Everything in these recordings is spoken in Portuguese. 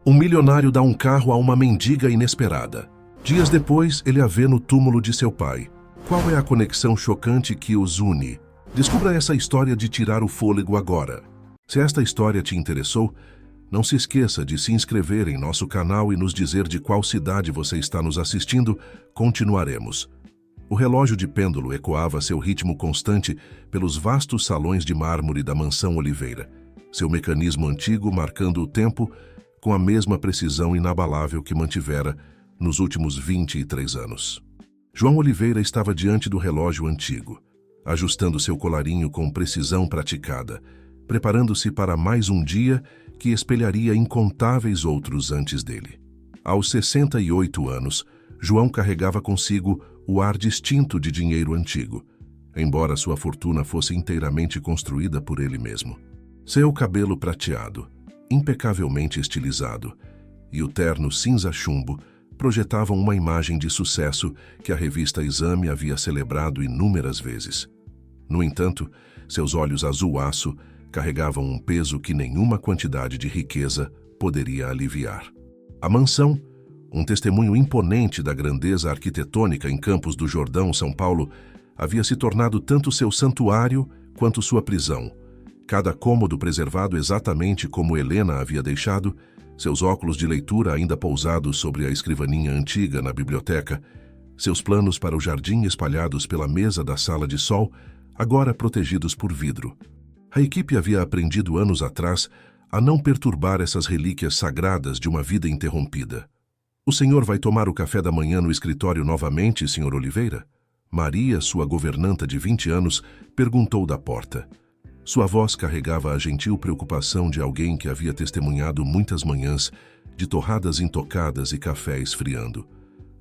Um milionário dá um carro a uma mendiga inesperada. Dias depois, ele a vê no túmulo de seu pai. Qual é a conexão chocante que os une? Descubra essa história de tirar o fôlego agora. Se esta história te interessou, não se esqueça de se inscrever em nosso canal e nos dizer de qual cidade você está nos assistindo. Continuaremos. O relógio de pêndulo ecoava seu ritmo constante pelos vastos salões de mármore da mansão Oliveira, seu mecanismo antigo marcando o tempo com a mesma precisão inabalável que mantivera nos últimos 23 anos. João Oliveira estava diante do relógio antigo, ajustando seu colarinho com precisão praticada, preparando-se para mais um dia que espelharia incontáveis outros antes dele. Aos 68 anos, João carregava consigo o ar distinto de dinheiro antigo, embora sua fortuna fosse inteiramente construída por ele mesmo. Seu cabelo prateado, impecavelmente estilizado, e o terno cinza chumbo projetavam uma imagem de sucesso que a revista Exame havia celebrado inúmeras vezes. No entanto, seus olhos azul aço carregavam um peso que nenhuma quantidade de riqueza poderia aliviar. A mansão, um testemunho imponente da grandeza arquitetônica em Campos do Jordão, São Paulo, havia se tornado tanto seu santuário quanto sua prisão. Cada cômodo preservado exatamente como Helena havia deixado, seus óculos de leitura ainda pousados sobre a escrivaninha antiga na biblioteca, seus planos para o jardim espalhados pela mesa da sala de sol, agora protegidos por vidro. A equipe havia aprendido anos atrás a não perturbar essas relíquias sagradas de uma vida interrompida. "O senhor vai tomar o café da manhã no escritório novamente, Sr. Oliveira?" Maria, sua governanta de 20 anos, perguntou da porta. Sua voz carregava a gentil preocupação de alguém que havia testemunhado muitas manhãs de torradas intocadas e café esfriando.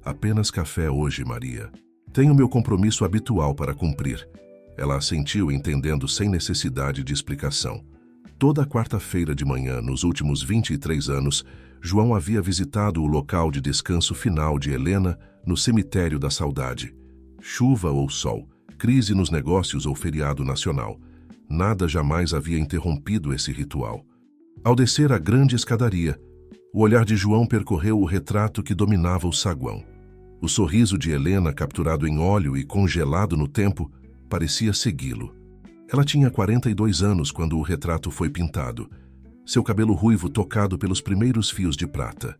"Apenas café hoje, Maria. Tenho meu compromisso habitual para cumprir." Ela assentiu, entendendo sem necessidade de explicação. Toda quarta-feira de manhã, nos últimos 23 anos, João havia visitado o local de descanso final de Helena no cemitério da saudade. Chuva ou sol, crise nos negócios ou feriado nacional, nada jamais havia interrompido esse ritual. Ao descer a grande escadaria, o olhar de João percorreu o retrato que dominava o saguão. O sorriso de Helena, capturado em óleo e congelado no tempo, parecia segui-lo. Ela tinha 42 anos quando o retrato foi pintado, seu cabelo ruivo tocado pelos primeiros fios de prata,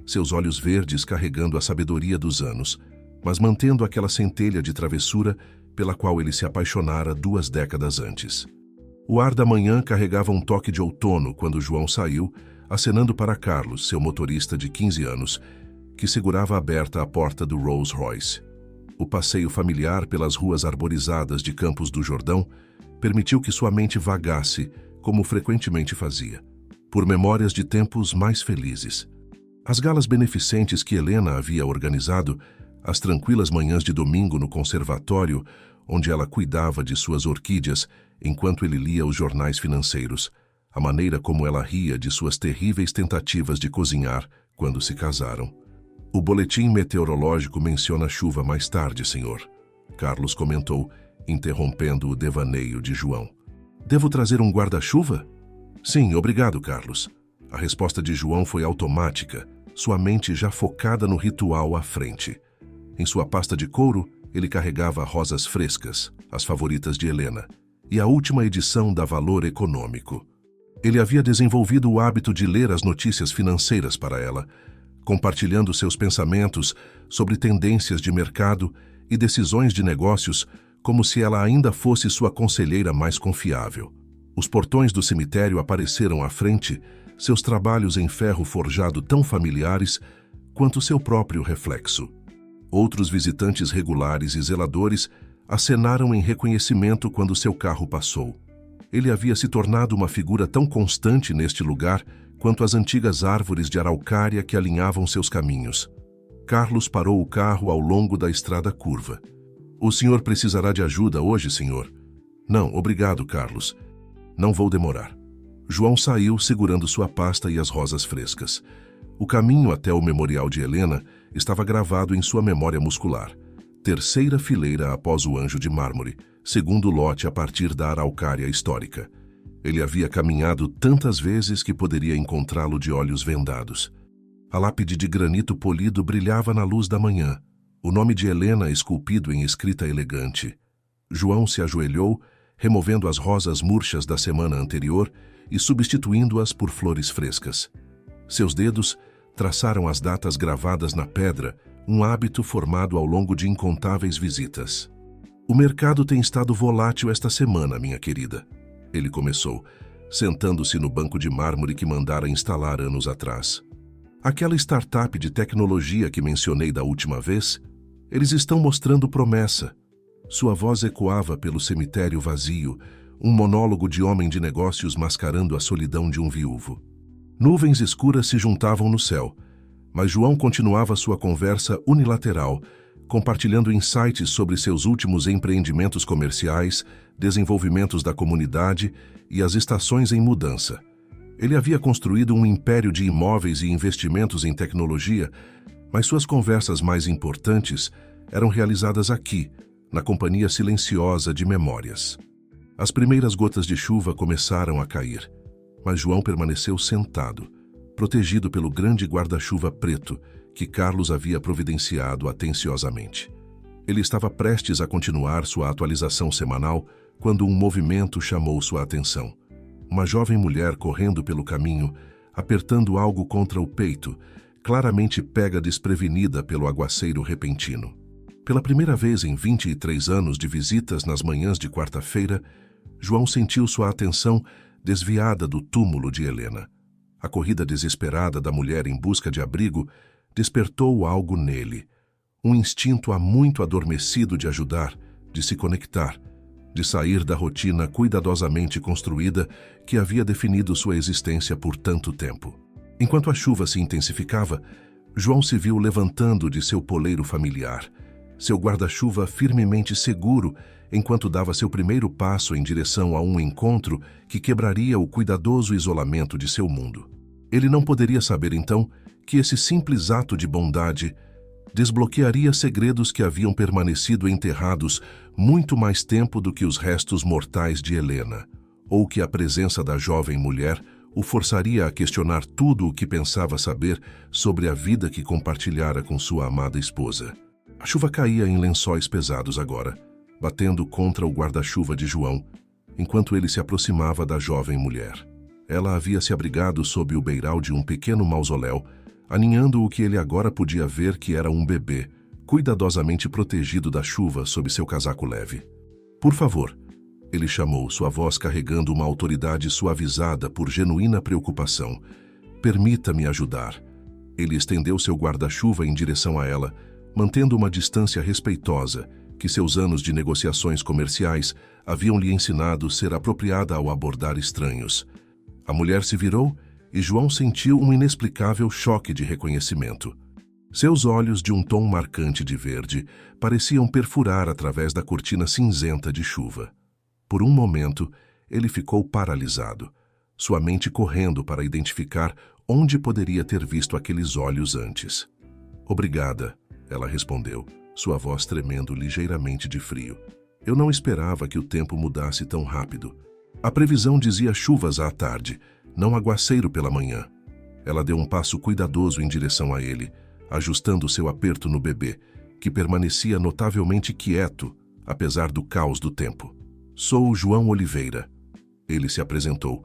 seus olhos verdes carregando a sabedoria dos anos, mas mantendo aquela centelha de travessura pela qual ele se apaixonara 2 décadas antes. O ar da manhã carregava um toque de outono quando João saiu, acenando para Carlos, seu motorista de 15 anos, que segurava aberta a porta do Rolls Royce. O passeio familiar pelas ruas arborizadas de Campos do Jordão permitiu que sua mente vagasse, como frequentemente fazia, por memórias de tempos mais felizes. As galas beneficentes que Helena havia organizado, as tranquilas manhãs de domingo no conservatório, onde ela cuidava de suas orquídeas enquanto ele lia os jornais financeiros, a maneira como ela ria de suas terríveis tentativas de cozinhar quando se casaram. "O boletim meteorológico menciona chuva mais tarde, senhor", Carlos comentou, interrompendo o devaneio de João. "Devo trazer um guarda-chuva?" "Sim, obrigado, Carlos." A resposta de João foi automática, sua mente já focada no ritual à frente. Em sua pasta de couro, ele carregava rosas frescas, as favoritas de Helena, e a última edição da Valor Econômico. Ele havia desenvolvido o hábito de ler as notícias financeiras para ela, compartilhando seus pensamentos sobre tendências de mercado e decisões de negócios como se ela ainda fosse sua conselheira mais confiável. Os portões do cemitério apareceram à frente, seus trabalhos em ferro forjado tão familiares quanto seu próprio reflexo. Outros visitantes regulares e zeladores acenaram em reconhecimento quando seu carro passou. Ele havia se tornado uma figura tão constante neste lugar quanto as antigas árvores de araucária que alinhavam seus caminhos. Carlos parou o carro ao longo da estrada curva. "O senhor precisará de ajuda hoje, senhor?" "Não, obrigado, Carlos. Não vou demorar." João saiu segurando sua pasta e as rosas frescas. O caminho até o memorial de Helena estava gravado em sua memória muscular. 3ª fileira após o Anjo de Mármore, segundo lote a partir da araucária histórica. Ele havia caminhado tantas vezes que poderia encontrá-lo de olhos vendados. A lápide de granito polido brilhava na luz da manhã, o nome de Helena esculpido em escrita elegante. João se ajoelhou, removendo as rosas murchas da semana anterior e substituindo-as por flores frescas. Seus dedos traçaram as datas gravadas na pedra, um hábito formado ao longo de incontáveis visitas. "O mercado tem estado volátil esta semana, minha querida", ele começou, sentando-se no banco de mármore que mandara instalar anos atrás. "Aquela startup de tecnologia que mencionei da última vez, eles estão mostrando promessa." Sua voz ecoava pelo cemitério vazio, um monólogo de homem de negócios mascarando a solidão de um viúvo. Nuvens escuras se juntavam no céu, mas João continuava sua conversa unilateral, compartilhando insights sobre seus últimos empreendimentos comerciais, desenvolvimentos da comunidade e as estações em mudança. Ele havia construído um império de imóveis e investimentos em tecnologia, mas suas conversas mais importantes eram realizadas aqui, na companhia silenciosa de memórias. As primeiras gotas de chuva começaram a cair, mas João permaneceu sentado, protegido pelo grande guarda-chuva preto que Carlos havia providenciado atenciosamente. Ele estava prestes a continuar sua atualização semanal quando um movimento chamou sua atenção. Uma jovem mulher correndo pelo caminho, apertando algo contra o peito, claramente pega desprevenida pelo aguaceiro repentino. Pela primeira vez em 23 anos de visitas nas manhãs de quarta-feira, João sentiu sua atenção desviada do túmulo de Helena. A corrida desesperada da mulher em busca de abrigo despertou algo nele. Um instinto há muito adormecido de ajudar, de se conectar, de sair da rotina cuidadosamente construída que havia definido sua existência por tanto tempo. Enquanto a chuva se intensificava, João se viu levantando de seu poleiro familiar, seu guarda-chuva firmemente seguro enquanto dava seu primeiro passo em direção a um encontro que quebraria o cuidadoso isolamento de seu mundo. Ele não poderia saber, então, que esse simples ato de bondade desbloquearia segredos que haviam permanecido enterrados muito mais tempo do que os restos mortais de Helena, ou que a presença da jovem mulher o forçaria a questionar tudo o que pensava saber sobre a vida que compartilhara com sua amada esposa. A chuva caía em lençóis pesados agora, batendo contra o guarda-chuva de João, enquanto ele se aproximava da jovem mulher. Ela havia se abrigado sob o beiral de um pequeno mausoléu, aninhando o que ele agora podia ver que era um bebê, cuidadosamente protegido da chuva sob seu casaco leve. "Por favor", ele chamou, sua voz carregando uma autoridade suavizada por genuína preocupação. "Permita-me ajudar." Ele estendeu seu guarda-chuva em direção a ela, mantendo uma distância respeitosa que seus anos de negociações comerciais haviam lhe ensinado ser apropriada ao abordar estranhos. A mulher se virou e João sentiu um inexplicável choque de reconhecimento. Seus olhos, de um tom marcante de verde, pareciam perfurar através da cortina cinzenta de chuva. Por um momento, ele ficou paralisado, sua mente correndo para identificar onde poderia ter visto aqueles olhos antes. "Obrigada", ela respondeu, sua voz tremendo ligeiramente de frio. "Eu não esperava que o tempo mudasse tão rápido. A previsão dizia chuvas à tarde, não aguaceiro pela manhã." Ela deu um passo cuidadoso em direção a ele, ajustando seu aperto no bebê, que permanecia notavelmente quieto, apesar do caos do tempo. "Sou João Oliveira." Ele se apresentou,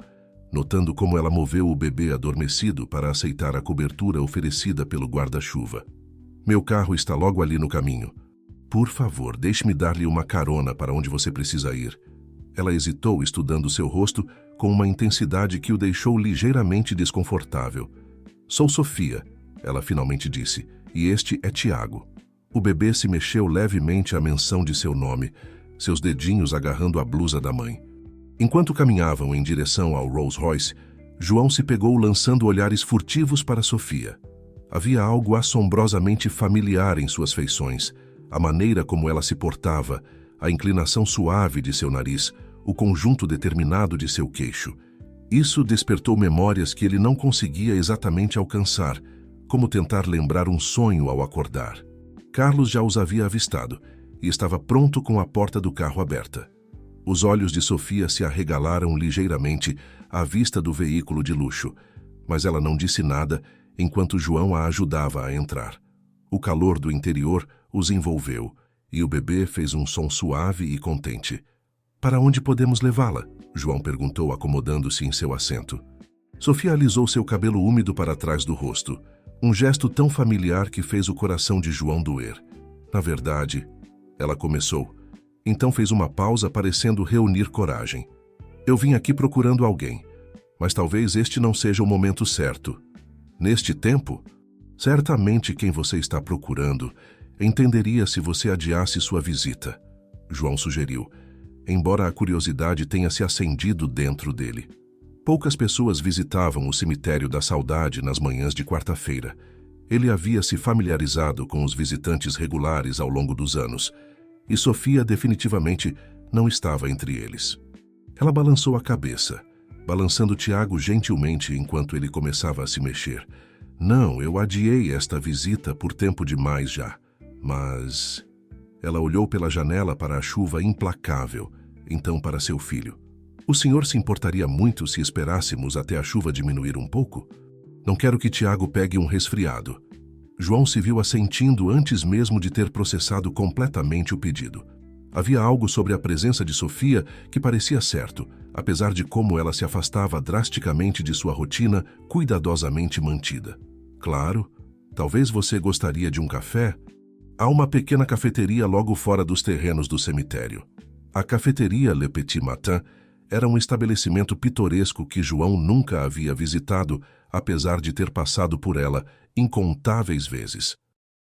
notando como ela moveu o bebê adormecido para aceitar a cobertura oferecida pelo guarda-chuva. "Meu carro está logo ali no caminho. Por favor, deixe-me dar-lhe uma carona para onde você precisa ir." Ela hesitou, estudando seu rosto com uma intensidade que o deixou ligeiramente desconfortável. "Sou Sofia", ela finalmente disse, "e este é Tiago." O bebê se mexeu levemente à menção de seu nome, seus dedinhos agarrando a blusa da mãe. Enquanto caminhavam em direção ao Rolls Royce, João se pegou lançando olhares furtivos para Sofia. Havia algo assombrosamente familiar em suas feições, a maneira como ela se portava, a inclinação suave de seu nariz, o conjunto determinado de seu queixo. Isso despertou memórias que ele não conseguia exatamente alcançar, como tentar lembrar um sonho ao acordar. Carlos já os havia avistado e estava pronto com a porta do carro aberta. Os olhos de Sofia se arregalaram ligeiramente à vista do veículo de luxo, mas ela não disse nada enquanto João a ajudava a entrar. O calor do interior os envolveu e o bebê fez um som suave e contente. "Para onde podemos levá-la?" João perguntou, acomodando-se em seu assento. Sofia alisou seu cabelo úmido para trás do rosto, um gesto tão familiar que fez o coração de João doer. "Na verdade," ela começou. Então fez uma pausa, parecendo reunir coragem. "Eu vim aqui procurando alguém, mas talvez este não seja o momento certo. Neste tempo, certamente quem você está procurando entenderia se você adiasse sua visita", João sugeriu, embora a curiosidade tenha se acendido dentro dele. Poucas pessoas visitavam o cemitério da saudade nas manhãs de quarta-feira. Ele havia se familiarizado com os visitantes regulares ao longo dos anos, e Sofia definitivamente não estava entre eles. Ela balançou a cabeça, balançando Tiago gentilmente enquanto ele começava a se mexer. "Não, eu adiei esta visita por tempo demais já, mas..." Ela olhou pela janela para a chuva implacável, então para seu filho. "O senhor se importaria muito se esperássemos até a chuva diminuir um pouco? Não quero que Tiago pegue um resfriado." João se viu assentindo antes mesmo de ter processado completamente o pedido. Havia algo sobre a presença de Sofia que parecia certo, apesar de como ela se afastava drasticamente de sua rotina cuidadosamente mantida. "Claro, talvez você gostaria de um café? Há uma pequena cafeteria logo fora dos terrenos do cemitério." A cafeteria Le Petit Matin era um estabelecimento pitoresco que João nunca havia visitado, apesar de ter passado por ela incontáveis vezes.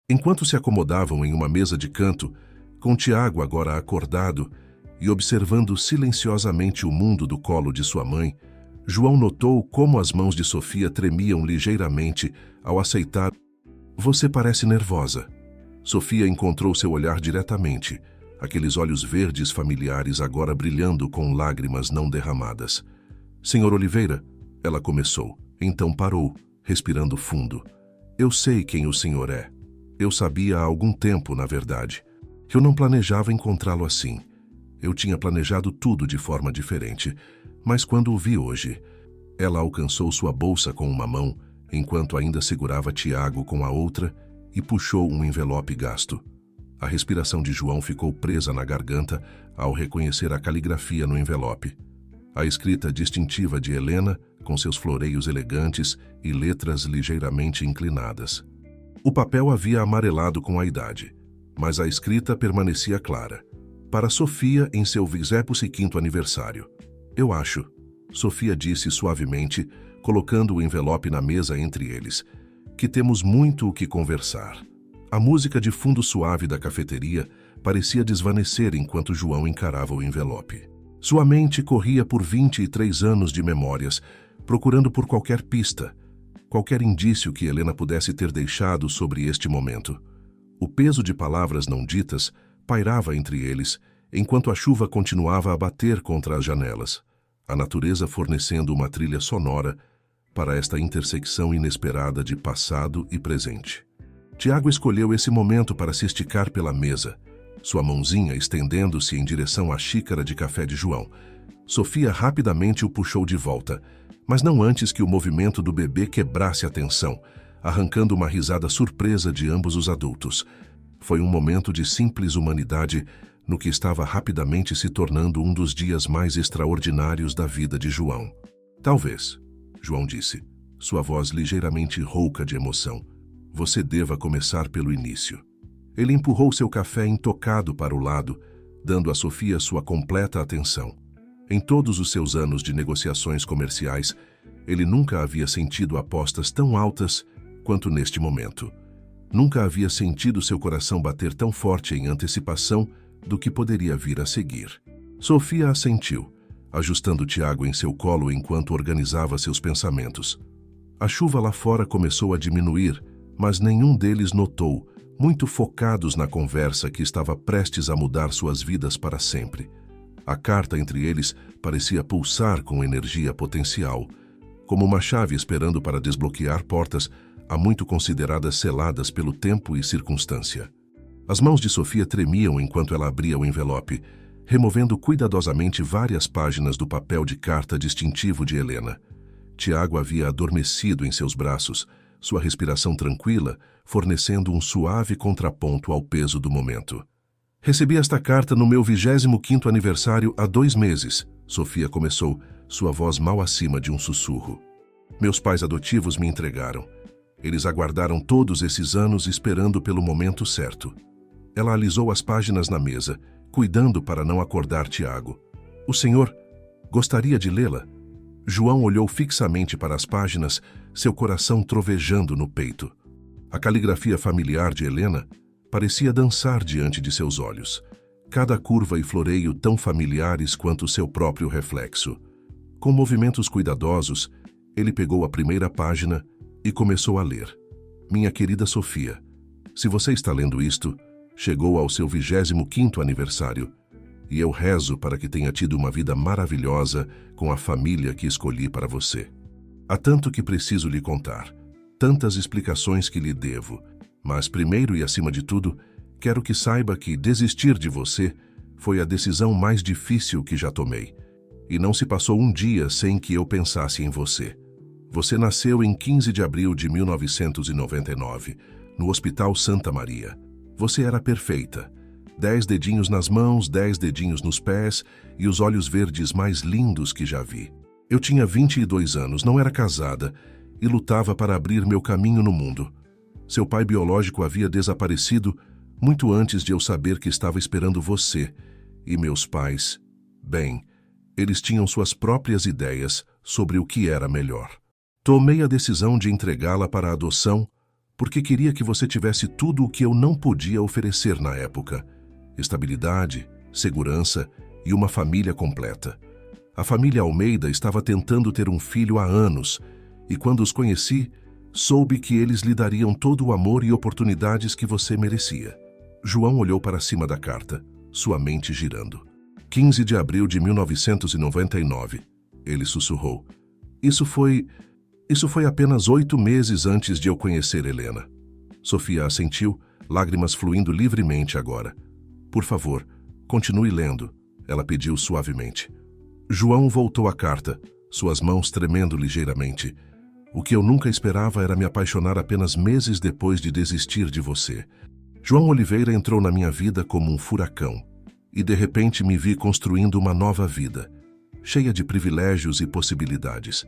Enquanto se acomodavam em uma mesa de canto, com Tiago agora acordado e observando silenciosamente o mundo do colo de sua mãe, João notou como as mãos de Sofia tremiam ligeiramente ao aceitar. "Você parece nervosa." Sofia encontrou seu olhar diretamente, aqueles olhos verdes familiares agora brilhando com lágrimas não derramadas. "Senhor Oliveira," ela começou, então parou, respirando fundo. "Eu sei quem o senhor é. Eu sabia há algum tempo, na verdade. Eu não planejava encontrá-lo assim. Eu tinha planejado tudo de forma diferente, mas quando o vi hoje..." Ela alcançou sua bolsa com uma mão, enquanto ainda segurava Tiago com a outra, e puxou um envelope gasto. A respiração de João ficou presa na garganta ao reconhecer a caligrafia no envelope. A escrita distintiva de Helena, com seus floreios elegantes e letras ligeiramente inclinadas. O papel havia amarelado com a idade, mas a escrita permanecia clara. "Para Sofia em seu 25º aniversário." "Eu acho," Sofia disse suavemente, colocando o envelope na mesa entre eles, "que temos muito o que conversar." A música de fundo suave da cafeteria parecia desvanecer enquanto João encarava o envelope. Sua mente corria por 23 anos de memórias, procurando por qualquer pista, qualquer indício que Helena pudesse ter deixado sobre este momento. O peso de palavras não ditas pairava entre eles, enquanto a chuva continuava a bater contra as janelas, a natureza fornecendo uma trilha sonora para esta intersecção inesperada de passado e presente. Tiago escolheu esse momento para se esticar pela mesa, sua mãozinha estendendo-se em direção à xícara de café de João. Sofia rapidamente o puxou de volta, mas não antes que o movimento do bebê quebrasse a tensão, arrancando uma risada surpresa de ambos os adultos. Foi um momento de simples humanidade no que estava rapidamente se tornando um dos dias mais extraordinários da vida de João. "Talvez," João disse, sua voz ligeiramente rouca de emoção, "você deva começar pelo início." Ele empurrou seu café intocado para o lado, dando a Sofia sua completa atenção. Em todos os seus anos de negociações comerciais, ele nunca havia sentido apostas tão altas quanto neste momento. Nunca havia sentido seu coração bater tão forte em antecipação do que poderia vir a seguir. Sofia assentiu, ajustando Tiago em seu colo enquanto organizava seus pensamentos. A chuva lá fora começou a diminuir, mas nenhum deles notou, muito focados na conversa que estava prestes a mudar suas vidas para sempre. A carta entre eles parecia pulsar com energia potencial, como uma chave esperando para desbloquear portas há muito consideradas seladas pelo tempo e circunstância. As mãos de Sofia tremiam enquanto ela abria o envelope, removendo cuidadosamente várias páginas do papel de carta distintivo de Helena. Tiago havia adormecido em seus braços, sua respiração tranquila, fornecendo um suave contraponto ao peso do momento. Recebi esta carta no meu 25º aniversário há 2 meses, Sofia começou, sua voz mal acima de um sussurro. Meus pais adotivos me entregaram. Eles aguardaram todos esses anos esperando pelo momento certo. Ela alisou as páginas na mesa, cuidando para não acordar Tiago. O senhor gostaria de lê-la? João olhou fixamente para as páginas, seu coração trovejando no peito. A caligrafia familiar de Helena parecia dançar diante de seus olhos, cada curva e floreio tão familiares quanto seu próprio reflexo. Com movimentos cuidadosos, ele pegou a primeira página e começou a ler. Minha querida Sofia, se você está lendo isto, chegou ao seu 25º aniversário, e eu rezo para que tenha tido uma vida maravilhosa com a família que escolhi para você. Há tanto que preciso lhe contar, tantas explicações que lhe devo, mas primeiro e acima de tudo, quero que saiba que desistir de você foi a decisão mais difícil que já tomei, e não se passou um dia sem que eu pensasse em você. Você nasceu em 15 de abril de 1999, no Hospital Santa Maria. Você era perfeita. 10 dedinhos nas mãos, 10 dedinhos nos pés e os olhos verdes mais lindos que já vi. Eu tinha 22 anos, não era casada e lutava para abrir meu caminho no mundo. Seu pai biológico havia desaparecido muito antes de eu saber que estava esperando você. E meus pais, bem, eles tinham suas próprias ideias sobre o que era melhor. Tomei a decisão de entregá-la para a adoção porque queria que você tivesse tudo o que eu não podia oferecer na época: estabilidade, segurança e uma família completa. A família Almeida estava tentando ter um filho há anos, e quando os conheci, soube que eles lhe dariam todo o amor e oportunidades que você merecia. João olhou para cima da carta, sua mente girando. 15 de abril de 1999, ele sussurrou. Isso foi apenas 8 meses antes de eu conhecer Helena. Sofia assentiu, lágrimas fluindo livremente agora. Por favor, continue lendo, ela pediu suavemente. João voltou à carta, suas mãos tremendo ligeiramente. O que eu nunca esperava era me apaixonar apenas meses depois de desistir de você. João Oliveira entrou na minha vida como um furacão, e de repente me vi construindo uma nova vida, cheia de privilégios e possibilidades.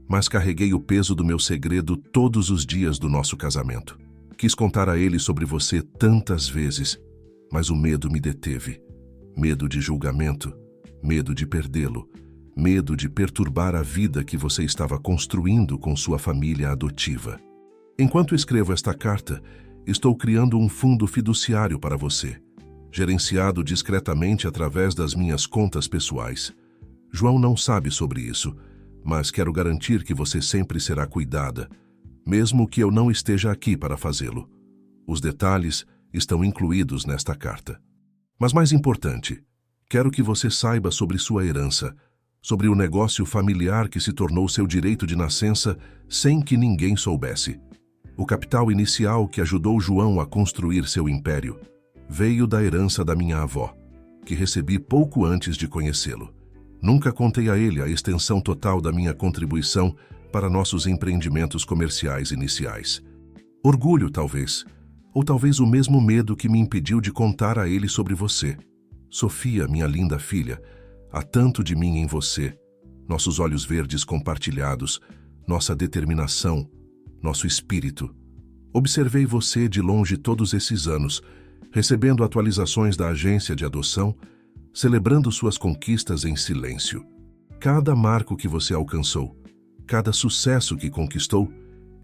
Mas carreguei o peso do meu segredo todos os dias do nosso casamento. Quis contar a ele sobre você tantas vezes, mas o medo me deteve. Medo de julgamento, medo de perdê-lo, medo de perturbar a vida que você estava construindo com sua família adotiva. Enquanto escrevo esta carta, estou criando um fundo fiduciário para você, gerenciado discretamente através das minhas contas pessoais. João não sabe sobre isso, mas quero garantir que você sempre será cuidada, mesmo que eu não esteja aqui para fazê-lo. Os detalhes estão incluídos nesta carta. Mas mais importante, quero que você saiba sobre sua herança, sobre o negócio familiar que se tornou seu direito de nascença sem que ninguém soubesse. O capital inicial que ajudou João a construir seu império veio da herança da minha avó, que recebi pouco antes de conhecê-lo. Nunca contei a ele a extensão total da minha contribuição para nossos empreendimentos comerciais iniciais. Orgulho, talvez, ou talvez o mesmo medo que me impediu de contar a ele sobre você. Sofia, minha linda filha, há tanto de mim em você, nossos olhos verdes compartilhados, nossa determinação, nosso espírito. Observei você de longe todos esses anos, recebendo atualizações da agência de adoção, celebrando suas conquistas em silêncio. Cada marco que você alcançou, cada sucesso que conquistou,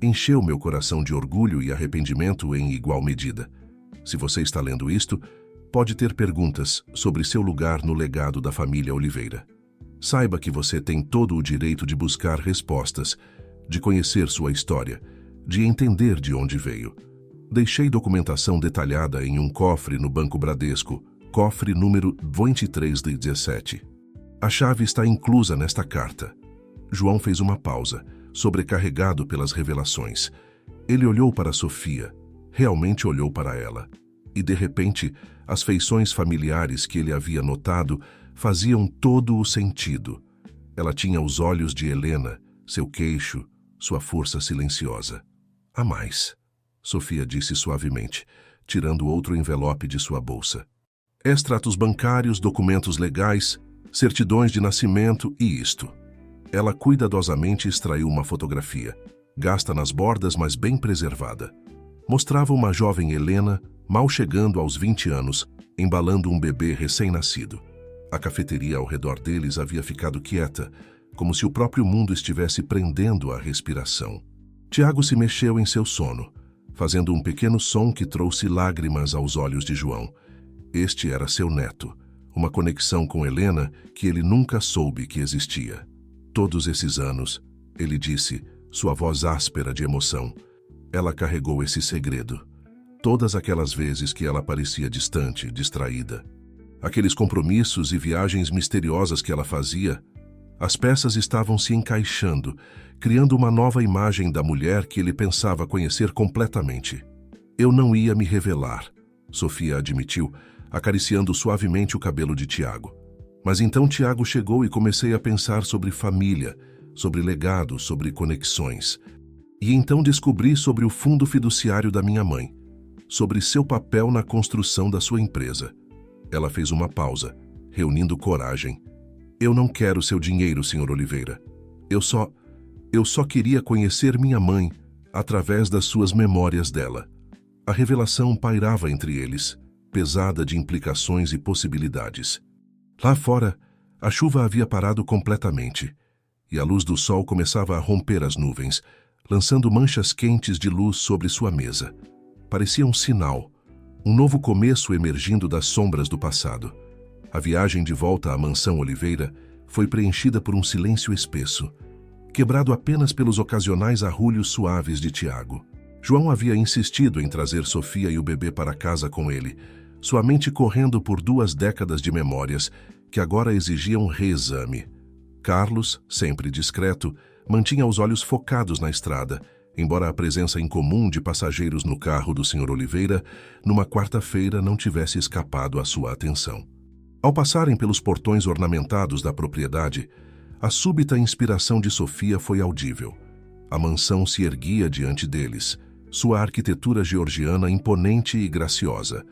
encheu meu coração de orgulho e arrependimento em igual medida. Se você está lendo isto, pode ter perguntas sobre seu lugar no legado da família Oliveira. Saiba que você tem todo o direito de buscar respostas, de conhecer sua história, de entender de onde veio. Deixei documentação detalhada em um cofre no Banco Bradesco, cofre número 2317. A chave está inclusa nesta carta. João fez uma pausa, sobrecarregado pelas Ele olhou para Sofia, realmente olhou para ela, e de repente As feições familiares que ele havia notado faziam todo o sentido. Ela tinha os olhos de Helena, seu queixo, sua força silenciosa. Há mais, Sofia disse suavemente, tirando outro envelope de sua bolsa. Extratos bancários, documentos legais, certidões de nascimento e isto. Ela cuidadosamente extraiu uma fotografia, gasta nas bordas, mas bem preservada. Mostrava uma jovem Helena, mal chegando aos 20 anos, embalando um bebê recém-nascido. A cafeteria ao redor deles havia ficado quieta, como se o próprio mundo estivesse prendendo a respiração. Tiago se mexeu em seu sono, fazendo um pequeno som que trouxe lágrimas aos olhos de João. Este era seu neto, uma conexão com Helena que ele nunca soube que existia. Todos esses anos, ele disse, sua voz áspera de emoção, ela carregou esse segredo. Todas aquelas vezes que ela parecia distante, distraída. Aqueles compromissos e viagens misteriosas que ela fazia, as peças estavam se encaixando, criando uma nova imagem da mulher que ele pensava conhecer completamente. Eu não ia me revelar, Sofia admitiu, acariciando suavemente o cabelo de Tiago. Mas então Tiago chegou e comecei a pensar sobre família, sobre legado, sobre conexões. E então descobri sobre o fundo fiduciário da minha mãe, sobre seu papel na construção da sua empresa. Ela fez uma pausa, reunindo coragem. Eu não quero seu dinheiro, Sr. Oliveira. Eu só queria conhecer minha mãe através das suas memórias dela. A revelação pairava entre eles, pesada de implicações e possibilidades. Lá fora, a chuva havia parado completamente, e a luz do sol começava a romper as nuvens, lançando manchas quentes de luz sobre sua mesa. Parecia um sinal, um novo começo emergindo das sombras do passado. A viagem de volta à mansão Oliveira foi preenchida por um silêncio espesso, quebrado apenas pelos ocasionais arrulhos suaves de Tiago. João havia insistido em trazer Sofia e o bebê para casa com ele, sua mente correndo por 2 décadas de memórias que agora exigiam reexame. Carlos, sempre discreto, mantinha os olhos focados na estrada, embora a presença incomum de passageiros no carro do Sr. Oliveira, numa quarta-feira, não tivesse escapado à sua atenção. Ao passarem pelos portões ornamentados da propriedade, a súbita inspiração de Sofia foi audível. A mansão se erguia diante deles, sua arquitetura georgiana imponente e graciosa,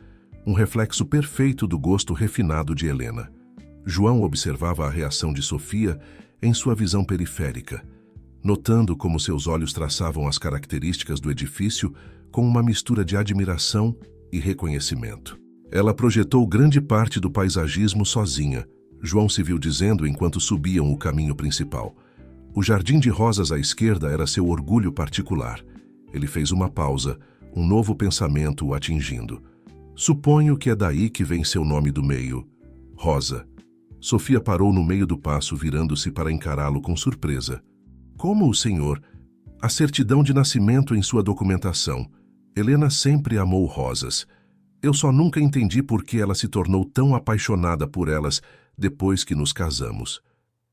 um reflexo perfeito do gosto refinado de Helena. João observava a reação de Sofia em sua visão periférica, notando como seus olhos traçavam as características do edifício com uma mistura de admiração e reconhecimento. Ela projetou grande parte do paisagismo sozinha, João se viu dizendo enquanto subiam o caminho principal. O jardim de rosas à esquerda era seu orgulho particular. Ele fez uma pausa, um novo pensamento o atingindo. Suponho que é daí que vem seu nome do meio, Rosa. Sofia parou no meio do passo, virando-se para encará-lo com surpresa. Como o senhor? A certidão de nascimento em sua documentação. Helena sempre amou rosas. Eu só nunca entendi por que ela se tornou tão apaixonada por elas depois que nos casamos.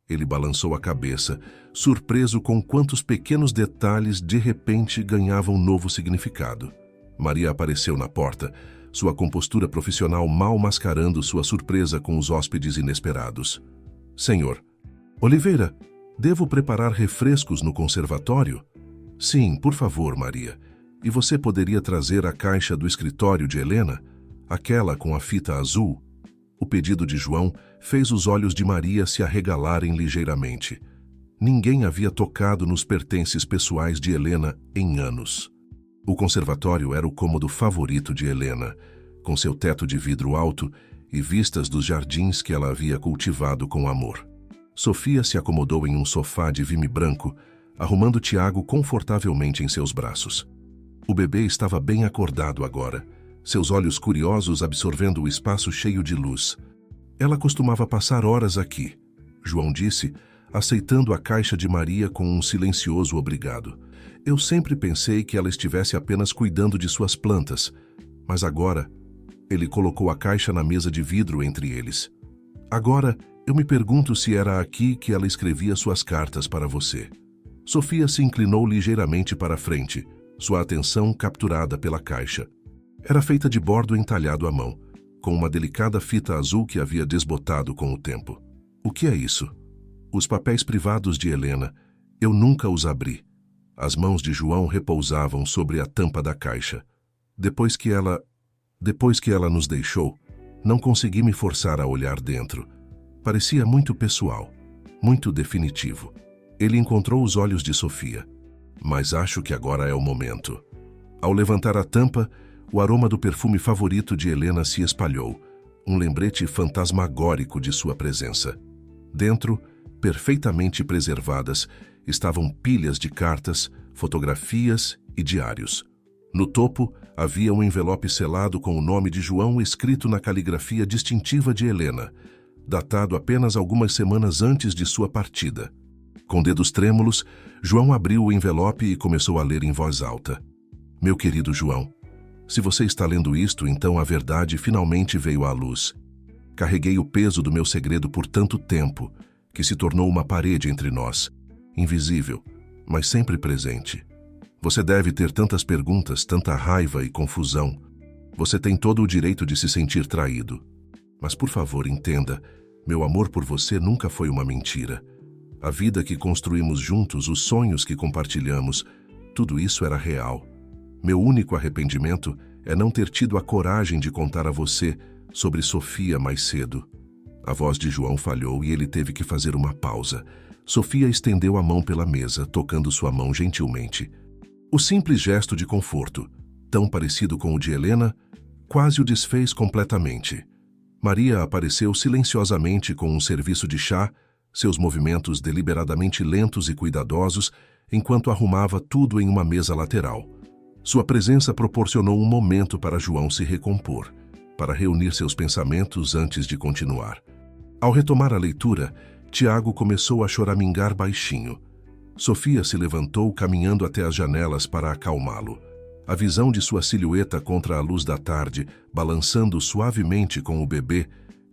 Ele balançou a cabeça, surpreso com quantos pequenos detalhes de repente ganhavam novo significado. Maria apareceu na porta, sua compostura profissional mal mascarando sua surpresa com os hóspedes inesperados. Senhor, Oliveira, devo preparar refrescos no conservatório? Sim, por favor, Maria. E você poderia trazer a caixa do escritório de Helena? Aquela com a fita azul? O pedido de João fez os olhos de Maria se arregalarem ligeiramente. Ninguém havia tocado nos pertences pessoais de Helena em anos. O conservatório era o cômodo favorito de Helena, com seu teto de vidro alto e vistas dos jardins que ela havia cultivado com amor. Sofia se acomodou em um sofá de vime branco, arrumando Tiago confortavelmente em seus braços. O bebê estava bem acordado agora, seus olhos curiosos absorvendo o espaço cheio de luz. Ela costumava passar horas aqui, João disse, aceitando a caixa de Maria com um silencioso obrigado. Eu sempre pensei que ela estivesse apenas cuidando de suas plantas, mas agora... Ele colocou a caixa na mesa de vidro entre eles. Agora, eu me pergunto se era aqui que ela escrevia suas cartas para você. Sofia se inclinou ligeiramente para a frente, sua atenção capturada pela caixa. Era feita de bordo entalhado à mão. com uma delicada fita azul que havia desbotado com o tempo. O que é isso? Os papéis privados de Helena. Eu nunca os abri. As mãos de João repousavam sobre a tampa da caixa. Depois que ela nos deixou, não consegui me forçar a olhar dentro. Parecia muito pessoal, muito definitivo. Ele encontrou os olhos de Sofia. Mas acho que agora é o momento. Ao levantar a tampa, o aroma do perfume favorito de Helena se espalhou, um lembrete fantasmagórico de sua presença. Dentro, perfeitamente preservadas, estavam pilhas de cartas, fotografias e diários. No topo, havia um envelope selado com o nome de João escrito na caligrafia distintiva de Helena, datado apenas algumas semanas antes de sua partida. Com dedos trêmulos, João abriu o envelope e começou a ler em voz alta. Meu querido João, se você está lendo isto, então a verdade finalmente veio à luz. Carreguei o peso do meu segredo por tanto tempo, que se tornou uma parede entre nós, invisível, mas sempre presente. Você deve ter tantas perguntas, tanta raiva e confusão. Você tem todo o direito de se sentir traído. Mas por favor, entenda, meu amor por você nunca foi uma mentira. A vida que construímos juntos, os sonhos que compartilhamos, tudo isso era real. Meu único arrependimento é não ter tido a coragem de contar a você sobre Sofia mais cedo. A voz de João falhou e ele teve que fazer uma pausa. Sofia estendeu a mão pela mesa, tocando sua mão gentilmente. O simples gesto de conforto, tão parecido com o de Helena, quase o desfez completamente. Maria apareceu silenciosamente com um serviço de chá, seus movimentos deliberadamente lentos e cuidadosos, enquanto arrumava tudo em uma mesa lateral. Sua presença proporcionou um momento para João se recompor, para reunir seus pensamentos antes de continuar. Ao retomar a leitura, Tiago começou a choramingar baixinho. Sofia se levantou, caminhando até as janelas para acalmá-lo. A visão de sua silhueta contra a luz da tarde, balançando suavemente com o bebê,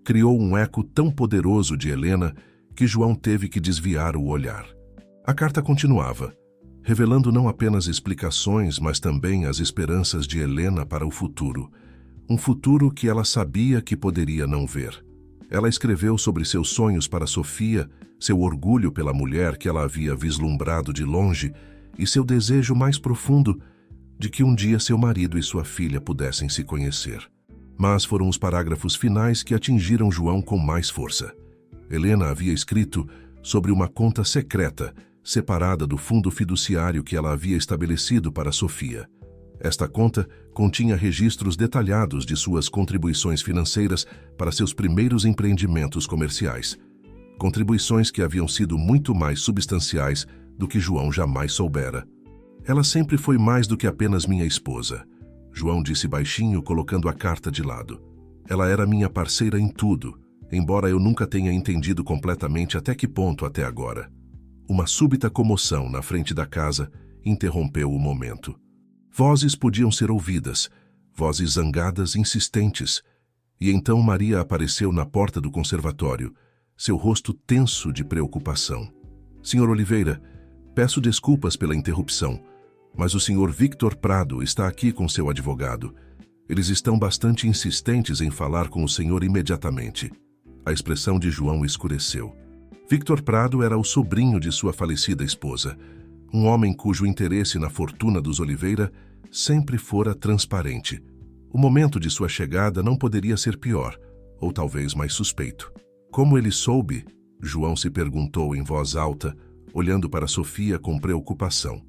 criou um eco tão poderoso de Helena que João teve que desviar o olhar. A carta continuava, revelando não apenas explicações, mas também as esperanças de Helena para o futuro. Um futuro que ela sabia que poderia não ver. Ela escreveu sobre seus sonhos para Sofia, seu orgulho pela mulher que ela havia vislumbrado de longe e seu desejo mais profundo de que um dia seu marido e sua filha pudessem se conhecer. Mas foram os parágrafos finais que atingiram João com mais força. Helena havia escrito sobre uma conta secreta, separada do fundo fiduciário que ela havia estabelecido para Sofia. Esta conta continha registros detalhados de suas contribuições financeiras para seus primeiros empreendimentos comerciais. Contribuições que haviam sido muito mais substanciais do que João jamais soubera. Ela sempre foi mais do que apenas minha esposa, João disse baixinho, colocando a carta de lado. Ela era minha parceira em tudo, embora eu nunca tenha entendido completamente até que ponto até agora. Uma súbita comoção na frente da casa interrompeu o momento. Vozes podiam ser ouvidas, vozes zangadas, insistentes. E então Maria apareceu na porta do conservatório, seu rosto tenso de preocupação. Senhor Oliveira, peço desculpas pela interrupção, mas o senhor Victor Prado está aqui com seu advogado. Eles estão bastante insistentes em falar com o senhor imediatamente. A expressão de João escureceu. Victor Prado era o sobrinho de sua falecida esposa, um homem cujo interesse na fortuna dos Oliveira sempre fora transparente. O momento de sua chegada não poderia ser pior, ou talvez mais suspeito. Como ele soube? João se perguntou em voz alta, olhando para Sofia com preocupação.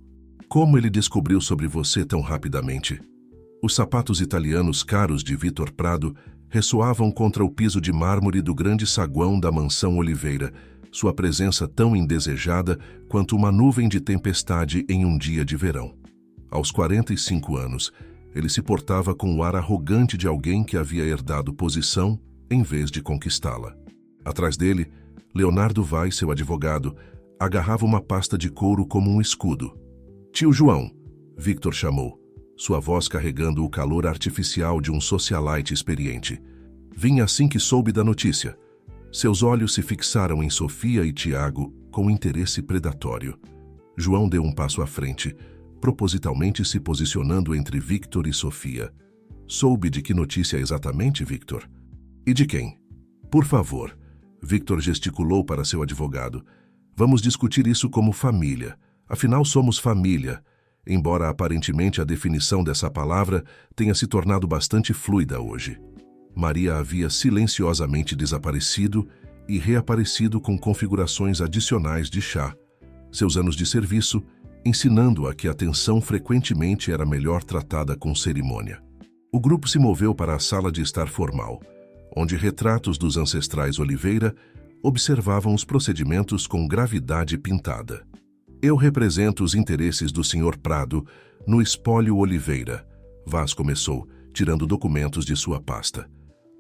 Como ele descobriu sobre você tão rapidamente? Os sapatos italianos caros de Victor Prado ressoavam contra o piso de mármore do grande saguão da mansão Oliveira, sua presença tão indesejada quanto uma nuvem de tempestade em um dia de verão. Aos 45 anos, ele se portava com o ar arrogante de alguém que havia herdado posição em vez de conquistá-la. Atrás dele, Leonardo Vaz, seu advogado, agarrava uma pasta de couro como um escudo. Tio João, Victor chamou, sua voz carregando o calor artificial de um socialite experiente. Vim assim que soube da notícia. Seus olhos se fixaram em Sofia e Tiago com interesse predatório. João deu um passo à frente, propositalmente se posicionando entre Victor e Sofia. Soube de que notícia exatamente, Victor? E de quem? Por favor. Victor gesticulou para seu advogado. Vamos discutir isso como família. Afinal, somos família. Embora aparentemente a definição dessa palavra tenha se tornado bastante fluida hoje. Maria havia silenciosamente desaparecido e reaparecido com configurações adicionais de chá. Seus anos de serviço, ensinando-a que a atenção frequentemente era melhor tratada com cerimônia. O grupo se moveu para a sala de estar formal, onde retratos dos ancestrais Oliveira observavam os procedimentos com gravidade pintada. Eu represento os interesses do Sr. Prado no espólio Oliveira, Vaz começou, tirando documentos de sua pasta.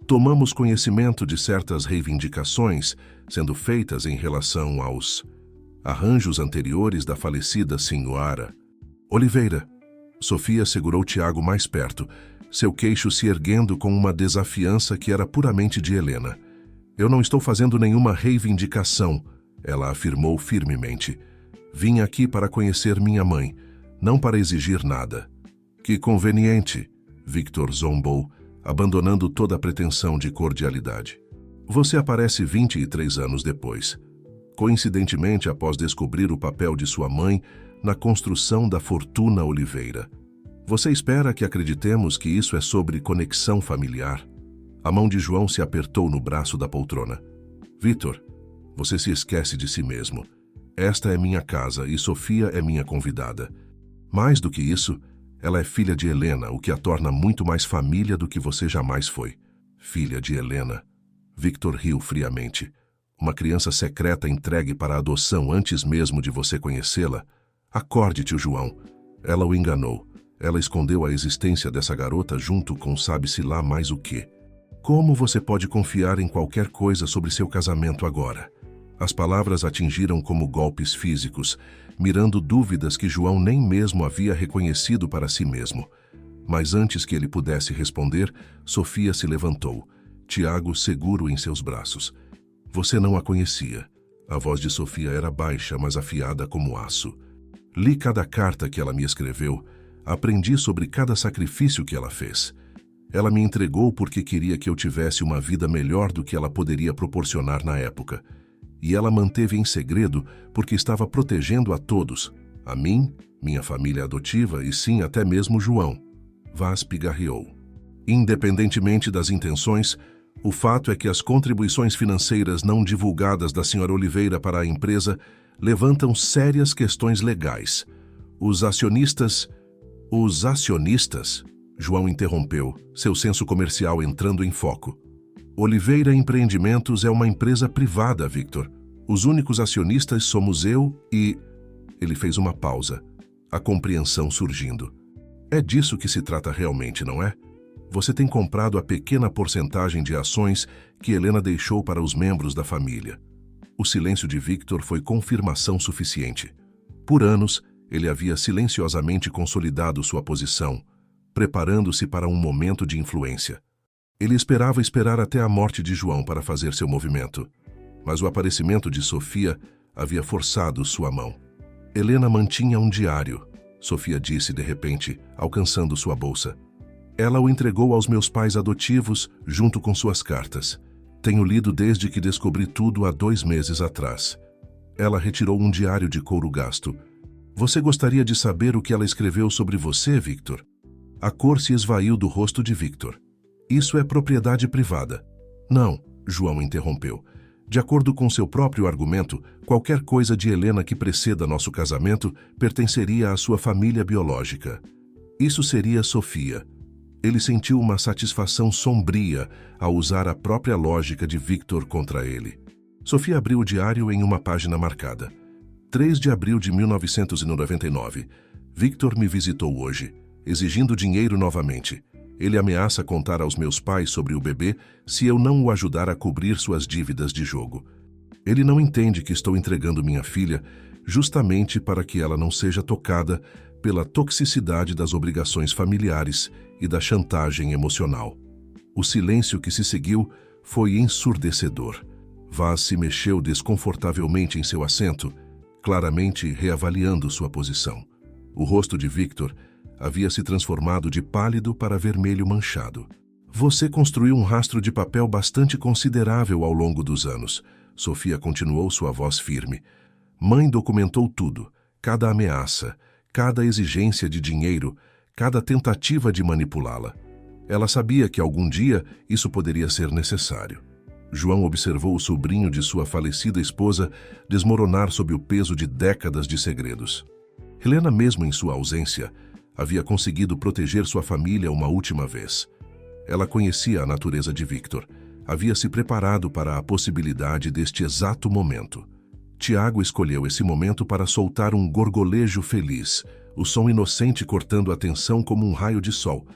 Tomamos conhecimento de certas reivindicações sendo feitas em relação aos arranjos anteriores da falecida senhora Oliveira. Sofia segurou Tiago mais perto, seu queixo se erguendo com uma desafiança que era puramente de Helena. Eu não estou fazendo nenhuma reivindicação, ela afirmou firmemente. Vim aqui para conhecer minha mãe, não para exigir nada. Que conveniente, Victor zombou, abandonando toda a pretensão de cordialidade. Você aparece 23 anos depois, coincidentemente após descobrir o papel de sua mãe na construção da fortuna Oliveira. Você espera que acreditemos que isso é sobre conexão familiar? A mão de João se apertou no braço da poltrona. Victor, você se esquece de si mesmo. Esta é minha casa e Sofia é minha convidada. Mais do que isso, ela é filha de Helena, o que a torna muito mais família do que você jamais foi. Filha de Helena. Victor riu friamente. Uma criança secreta entregue para a adoção antes mesmo de você conhecê-la? Acorde, tio João. Ela o enganou. Ela escondeu a existência dessa garota junto com sabe-se lá mais o quê. Como você pode confiar em qualquer coisa sobre seu casamento agora? As palavras atingiram como golpes físicos, mirando dúvidas que João nem mesmo havia reconhecido para si mesmo. Mas antes que ele pudesse responder, Sofia se levantou, Tiago seguro em seus braços. Você não a conhecia. A voz de Sofia era baixa, mas afiada como aço. Li cada carta que ela me escreveu, aprendi sobre cada sacrifício que ela fez. Ela me entregou porque queria que eu tivesse uma vida melhor do que ela poderia proporcionar na época. E ela manteve em segredo porque estava protegendo a todos, a mim, minha família adotiva e sim até mesmo João. Vaz pigarreou. Independentemente das intenções, o fato é que as contribuições financeiras não divulgadas da Sra. Oliveira para a empresa levantam sérias questões legais. Os acionistas... João interrompeu, seu senso comercial entrando em foco. Oliveira Empreendimentos é uma empresa privada, Victor. Os únicos acionistas somos eu e... Ele fez uma pausa, a compreensão surgindo. É disso que se trata realmente, não é? Você tem comprado a pequena porcentagem de ações que Helena deixou para os membros da família. O silêncio de Victor foi confirmação suficiente. Por anos, ele havia silenciosamente consolidado sua posição, preparando-se para um momento de influência. Ele esperava esperar até a morte de João para fazer seu movimento, mas o aparecimento de Sofia havia forçado sua mão. Helena mantinha um diário, Sofia disse de repente, alcançando sua bolsa. Ela o entregou aos meus pais adotivos junto com suas cartas. Tenho lido desde que descobri tudo há 2 meses atrás. Ela retirou um diário de couro gasto. Você gostaria de saber o que ela escreveu sobre você, Victor? A cor se esvaiu do rosto de Victor. Isso é propriedade privada. Não, João interrompeu. De acordo com seu próprio argumento, qualquer coisa de Helena que preceda nosso casamento pertenceria à sua família biológica. Isso seria Sofia. Ele sentiu uma satisfação sombria ao usar a própria lógica de Victor contra ele. Sofia abriu o diário em uma página marcada. 3 de abril de 1999. Victor me visitou hoje, exigindo dinheiro novamente. Ele ameaça contar aos meus pais sobre o bebê se eu não o ajudar a cobrir suas dívidas de jogo. Ele não entende que estou entregando minha filha justamente para que ela não seja tocada pela toxicidade das obrigações familiares e da chantagem emocional. O silêncio que se seguiu foi ensurdecedor. Vaz se mexeu desconfortavelmente em seu assento, claramente reavaliando sua posição. O rosto de Victor, havia se transformado de pálido para vermelho manchado. Você construiu um rastro de papel bastante considerável ao longo dos anos. Sofia continuou, sua voz firme. Mãe documentou tudo, cada ameaça, cada exigência de dinheiro, cada tentativa de manipulá-la. Ela sabia que algum dia isso poderia ser necessário. João observou o sobrinho de sua falecida esposa desmoronar sob o peso de décadas de segredos. Helena, mesmo em sua ausência, havia conseguido proteger sua família uma última vez. Ela conhecia a natureza de Victor, havia se preparado para a possibilidade deste exato momento. Tiago escolheu esse momento para soltar um gorgolejo feliz, o som inocente cortando a tensão como um raio de sol,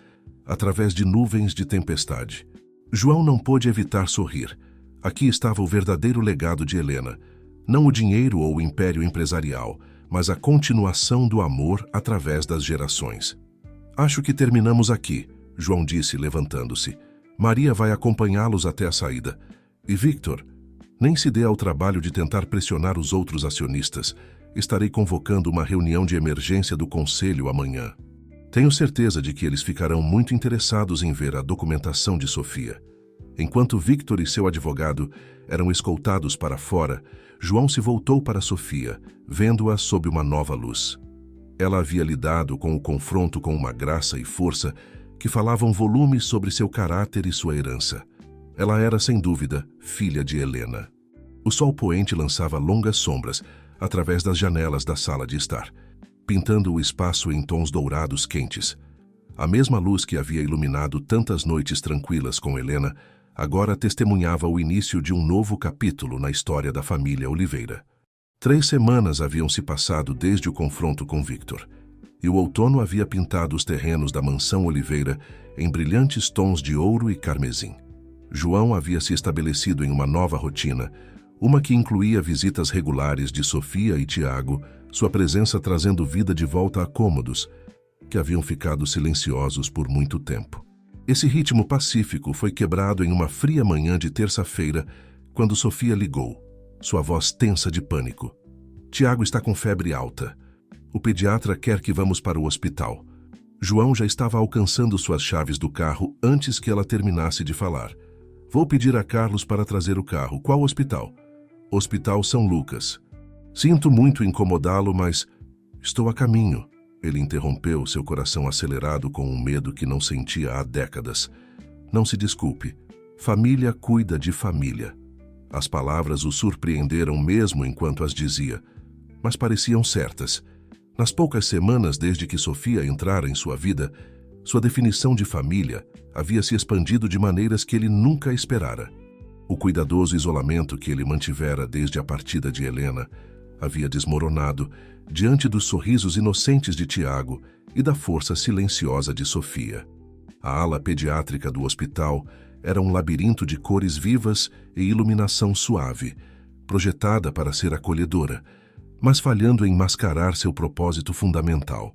através de nuvens de tempestade. João não pôde evitar sorrir. Aqui estava o verdadeiro legado de Helena, não o dinheiro ou o império empresarial, mas a continuação do amor através das gerações. Acho que terminamos aqui, João disse, levantando-se. Maria vai acompanhá-los até a saída. E Victor, nem se dê ao trabalho de tentar pressionar os outros acionistas. Estarei convocando uma reunião de emergência do conselho amanhã. Tenho certeza de que eles ficarão muito interessados em ver a documentação de Sofia. Enquanto Victor e seu advogado eram escoltados para fora, João se voltou para Sofia, vendo-a sob uma nova luz. Ela havia lidado com o confronto com uma graça e força que falavam volumes sobre seu caráter e sua herança. Ela era, sem dúvida, filha de Helena. O sol poente lançava longas sombras através das janelas da sala de estar, pintando o espaço em tons dourados quentes. A mesma luz que havia iluminado tantas noites tranquilas com Helena, agora testemunhava o início de um novo capítulo na história da família Oliveira. 3 semanas haviam se passado desde o confronto com Victor, e o outono havia pintado os terrenos da mansão Oliveira em brilhantes tons de ouro e carmesim. João havia se estabelecido em uma nova rotina, uma que incluía visitas regulares de Sofia e Tiago, sua presença trazendo vida de volta a cômodos, que haviam ficado silenciosos por muito tempo. Esse ritmo pacífico foi quebrado em uma fria manhã de terça-feira, quando Sofia ligou, sua voz tensa de pânico. Tiago está com febre alta. O pediatra quer que vamos para o hospital. João já estava alcançando suas chaves do carro antes que ela terminasse de falar. Vou pedir a Carlos para trazer o carro. Qual hospital? Hospital São Lucas. Sinto muito incomodá-lo, mas estou a caminho. Ele interrompeu, seu coração acelerado com um medo que não sentia há décadas. Não se desculpe. Família cuida de família. As palavras o surpreenderam mesmo enquanto as dizia, mas pareciam certas. Nas poucas semanas desde que Sofia entrara em sua vida, sua definição de família havia se expandido de maneiras que ele nunca esperara. O cuidadoso isolamento que ele mantivera desde a partida de Helena havia desmoronado diante dos sorrisos inocentes de Tiago e da força silenciosa de Sofia. A ala pediátrica do hospital era um labirinto de cores vivas e iluminação suave, projetada para ser acolhedora, mas falhando em mascarar seu propósito fundamental.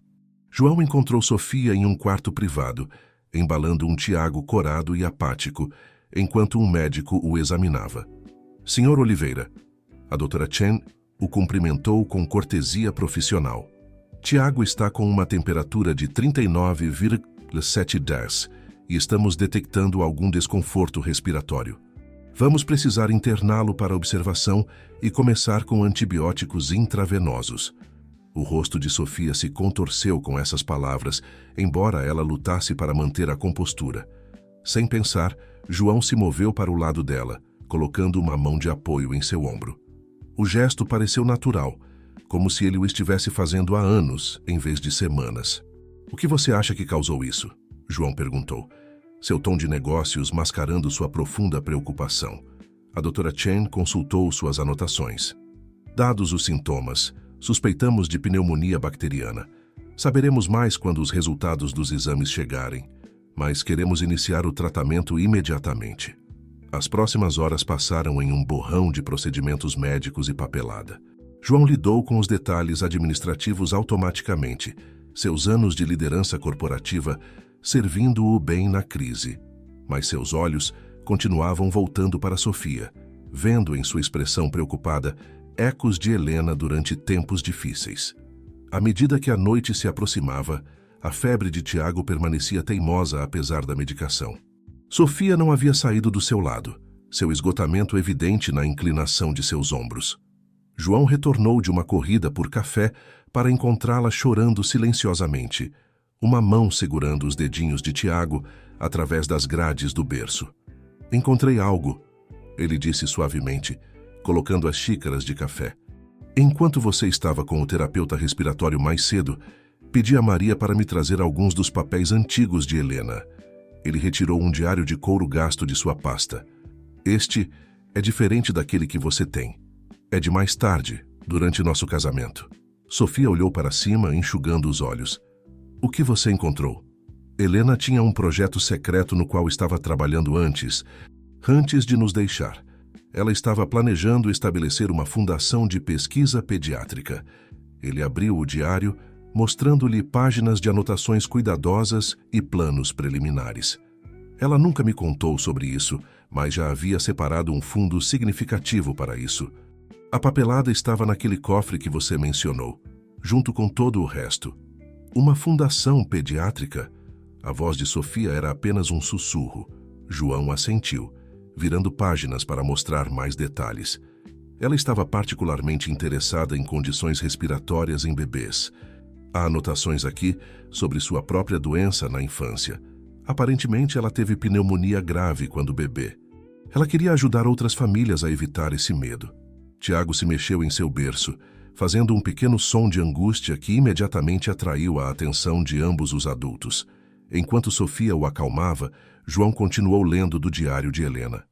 João encontrou Sofia em um quarto privado, embalando um Tiago corado e apático, enquanto um médico o examinava. Senhor Oliveira, a doutora Chen o cumprimentou com cortesia profissional. Tiago está com uma temperatura de 39,7 e estamos detectando algum desconforto respiratório. Vamos precisar interná-lo para observação e começar com antibióticos intravenosos. O rosto de Sofia se contorceu com essas palavras, embora ela lutasse para manter a compostura. Sem pensar, João se moveu para o lado dela, colocando uma mão de apoio em seu ombro. O gesto pareceu natural, como se ele o estivesse fazendo há anos, em vez de semanas. O que você acha que causou isso? João perguntou, seu tom de negócios mascarando sua profunda preocupação. A doutora Chen consultou suas anotações. Dados os sintomas, suspeitamos de pneumonia bacteriana. Saberemos mais quando os resultados dos exames chegarem, mas queremos iniciar o tratamento imediatamente. As próximas horas passaram em um borrão de procedimentos médicos e papelada. João lidou com os detalhes administrativos automaticamente, seus anos de liderança corporativa servindo-o bem na crise. Mas seus olhos continuavam voltando para Sofia, vendo em sua expressão preocupada ecos de Helena durante tempos difíceis. À medida que a noite se aproximava, A febre de Tiago permanecia teimosa apesar da medicação. Sofia não havia saído do seu lado, seu esgotamento evidente na inclinação de seus ombros. João retornou de uma corrida por café para encontrá-la chorando silenciosamente, uma mão segurando os dedinhos de Tiago através das grades do berço. "Encontrei algo", ele disse suavemente, colocando as xícaras de café. "Enquanto você estava com o terapeuta respiratório mais cedo, pedi a Maria para me trazer alguns dos papéis antigos de Helena. Ele retirou um diário de couro gasto de sua pasta. Este é diferente daquele que você tem. É de mais tarde, durante nosso casamento." Sofia olhou para cima, enxugando os olhos. "O que você encontrou?" Helena tinha um projeto secreto no qual estava trabalhando antes de nos deixar. Ela estava planejando estabelecer uma fundação de pesquisa pediátrica. Ele abriu o diário, mostrando-lhe páginas de anotações cuidadosas e planos preliminares. Ela nunca me contou sobre isso, mas já havia separado um fundo significativo para isso. "A papelada estava naquele cofre que você mencionou, junto com todo o resto." "Uma fundação pediátrica?" A voz de Sofia era apenas um sussurro. João assentiu, virando páginas para mostrar mais detalhes. Ela estava particularmente interessada em condições respiratórias em bebês. Há anotações aqui sobre sua própria doença na infância. Aparentemente, ela teve pneumonia grave quando bebê. Ela queria ajudar outras famílias a evitar esse medo. Tiago se mexeu em seu berço, fazendo um pequeno som de angústia que imediatamente atraiu a atenção de ambos os adultos. Enquanto Sofia o acalmava, João continuou lendo do diário de Helena.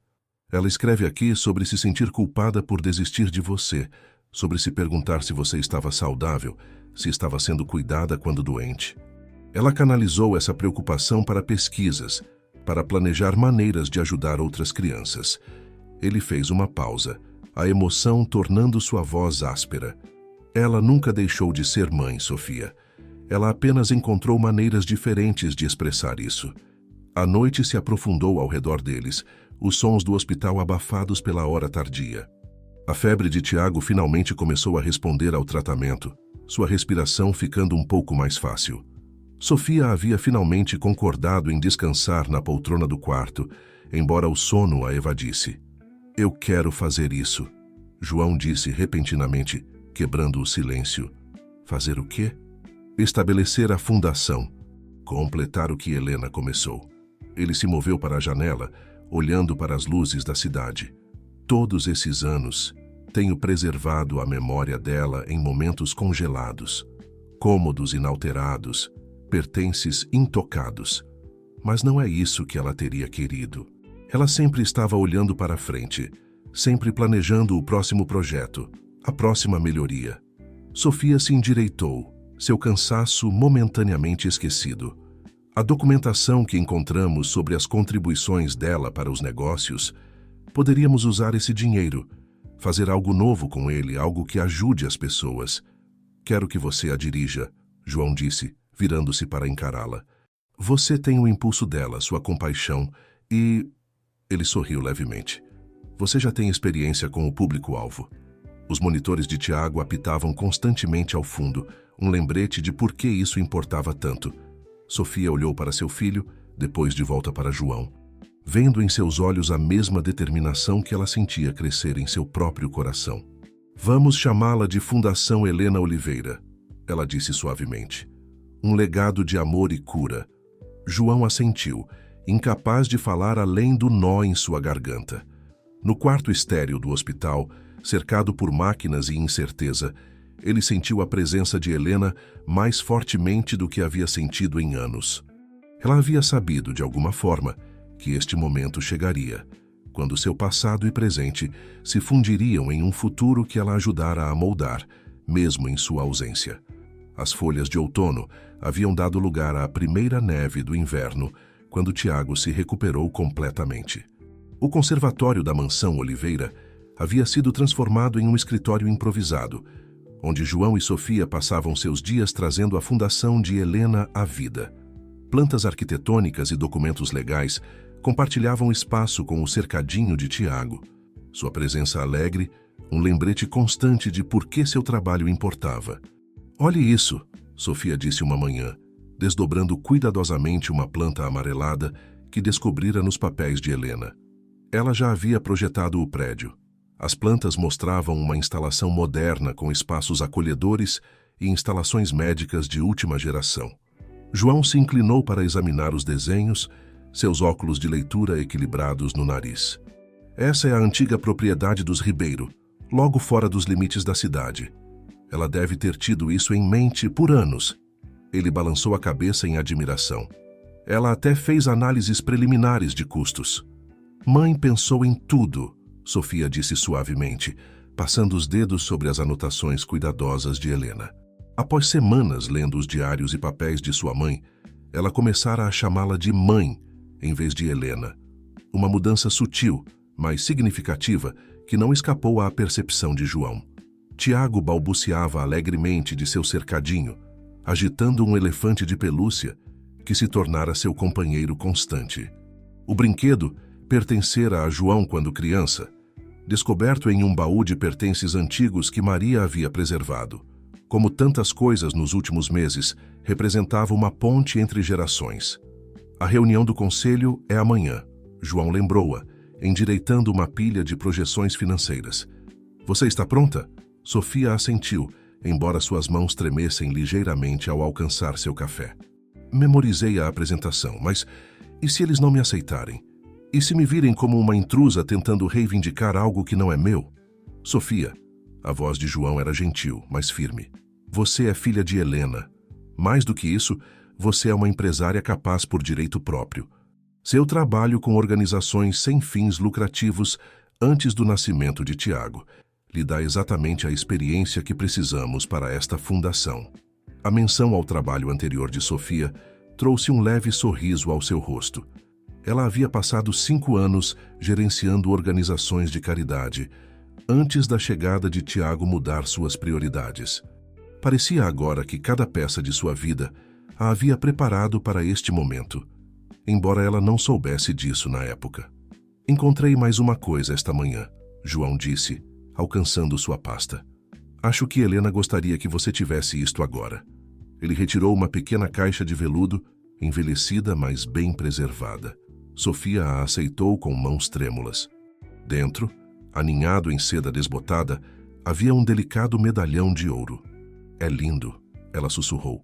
"Ela escreve aqui sobre se sentir culpada por desistir de você, sobre se perguntar se você estava saudável, se estava sendo cuidada quando doente. Ela canalizou essa preocupação para pesquisas, para planejar maneiras de ajudar outras crianças." Ele fez uma pausa, a emoção tornando sua voz áspera. "Ela nunca deixou de ser mãe, Sofia. Ela apenas encontrou maneiras diferentes de expressar isso." A noite se aprofundou ao redor deles, os sons do hospital abafados pela hora tardia. A febre de Tiago finalmente começou a responder ao tratamento, sua respiração ficando um pouco mais fácil. Sofia havia finalmente concordado em descansar na poltrona do quarto, embora o sono a evadisse. "Eu quero fazer isso", João disse repentinamente, quebrando o silêncio. "Fazer o quê?" "Estabelecer a fundação. Completar o que Helena começou." Ele se moveu para a janela, olhando para as luzes da cidade. "Todos esses anos, tenho preservado a memória dela em momentos congelados, cômodos inalterados, pertences intocados. Mas não é isso que ela teria querido. Ela sempre estava olhando para frente, sempre planejando o próximo projeto, a próxima melhoria." Sofia se endireitou, seu cansaço momentaneamente esquecido. "A documentação que encontramos sobre as contribuições dela para os negócios, poderíamos usar esse dinheiro, fazer algo novo com ele, algo que ajude as pessoas." "Quero que você a dirija", João disse, virando-se para encará-la. "Você tem o impulso dela, sua compaixão e..." Ele sorriu levemente. "Você já tem experiência com o público-alvo." Os monitores de Tiago apitavam constantemente ao fundo, um lembrete de por que isso importava tanto. Sofia olhou para seu filho, depois de volta para João, vendo em seus olhos a mesma determinação que ela sentia crescer em seu próprio coração. "Vamos chamá-la de Fundação Helena Oliveira", ela disse suavemente. "Um legado de amor e cura." João assentiu, incapaz de falar além do nó em sua garganta. No quarto estéril do hospital, cercado por máquinas e incerteza, ele sentiu a presença de Helena mais fortemente do que havia sentido em anos. Ela havia sabido, de alguma forma, que este momento chegaria, quando seu passado e presente se fundiriam em um futuro que ela ajudara a moldar, mesmo em sua ausência. As folhas de outono haviam dado lugar à primeira neve do inverno, quando Tiago se recuperou completamente. O conservatório da mansão Oliveira havia sido transformado em um escritório improvisado, onde João e Sofia passavam seus dias trazendo a fundação de Helena à vida. Plantas arquitetônicas e documentos legais compartilhavam espaço com o cercadinho de Tiago. Sua presença alegre, um lembrete constante de por que seu trabalho importava. "Olhe isso", Sofia disse uma manhã, desdobrando cuidadosamente uma planta amarelada que descobrira nos papéis de Helena. Ela já havia projetado o prédio. As plantas mostravam uma instalação moderna com espaços acolhedores e instalações médicas de última geração. João se inclinou para examinar os desenhos, seus óculos de leitura equilibrados no nariz. Essa é a antiga propriedade dos Ribeiro, logo fora dos limites da cidade. Ela deve ter tido isso em mente por anos. Ele balançou a cabeça em admiração. Ela até fez análises preliminares de custos. Mãe pensou em tudo, Sofia disse suavemente, passando os dedos sobre as anotações cuidadosas de Helena. Após semanas lendo os diários e papéis de sua mãe, ela começara a chamá-la de mãe, em vez de Helena. Uma mudança sutil, mas significativa, que não escapou à percepção de João. Tiago balbuciava alegremente de seu cercadinho, agitando um elefante de pelúcia que se tornara seu companheiro constante. O brinquedo pertencera a João quando criança, descoberto em um baú de pertences antigos que Maria havia preservado. Como tantas coisas nos últimos meses, representava uma ponte entre gerações. A reunião do conselho é amanhã, João lembrou-a, endireitando uma pilha de projeções financeiras. Você está pronta? Sofia assentiu, embora suas mãos tremessem ligeiramente ao alcançar seu café. Memorizei a apresentação, mas e se eles não me aceitarem? E se me virem como uma intrusa tentando reivindicar algo que não é meu? Sofia, a voz de João era gentil, mas firme. Você é filha de Helena. Mais do que isso, você é uma empresária capaz por direito próprio. Seu trabalho com organizações sem fins lucrativos antes do nascimento de Tiago lhe dá exatamente a experiência que precisamos para esta fundação. A menção ao trabalho anterior de Sofia trouxe um leve sorriso ao seu rosto. Ela havia passado 5 anos gerenciando organizações de caridade, antes da chegada de Tiago mudar suas prioridades. Parecia agora que cada peça de sua vida a havia preparado para este momento, embora ela não soubesse disso na época. Encontrei mais uma coisa esta manhã, João disse, alcançando sua pasta. Acho que Helena gostaria que você tivesse isto agora. Ele retirou uma pequena caixa de veludo, envelhecida, mas bem preservada. Sofia a aceitou com mãos trêmulas. Dentro, aninhado em seda desbotada, havia um delicado medalhão de ouro. É lindo, ela sussurrou.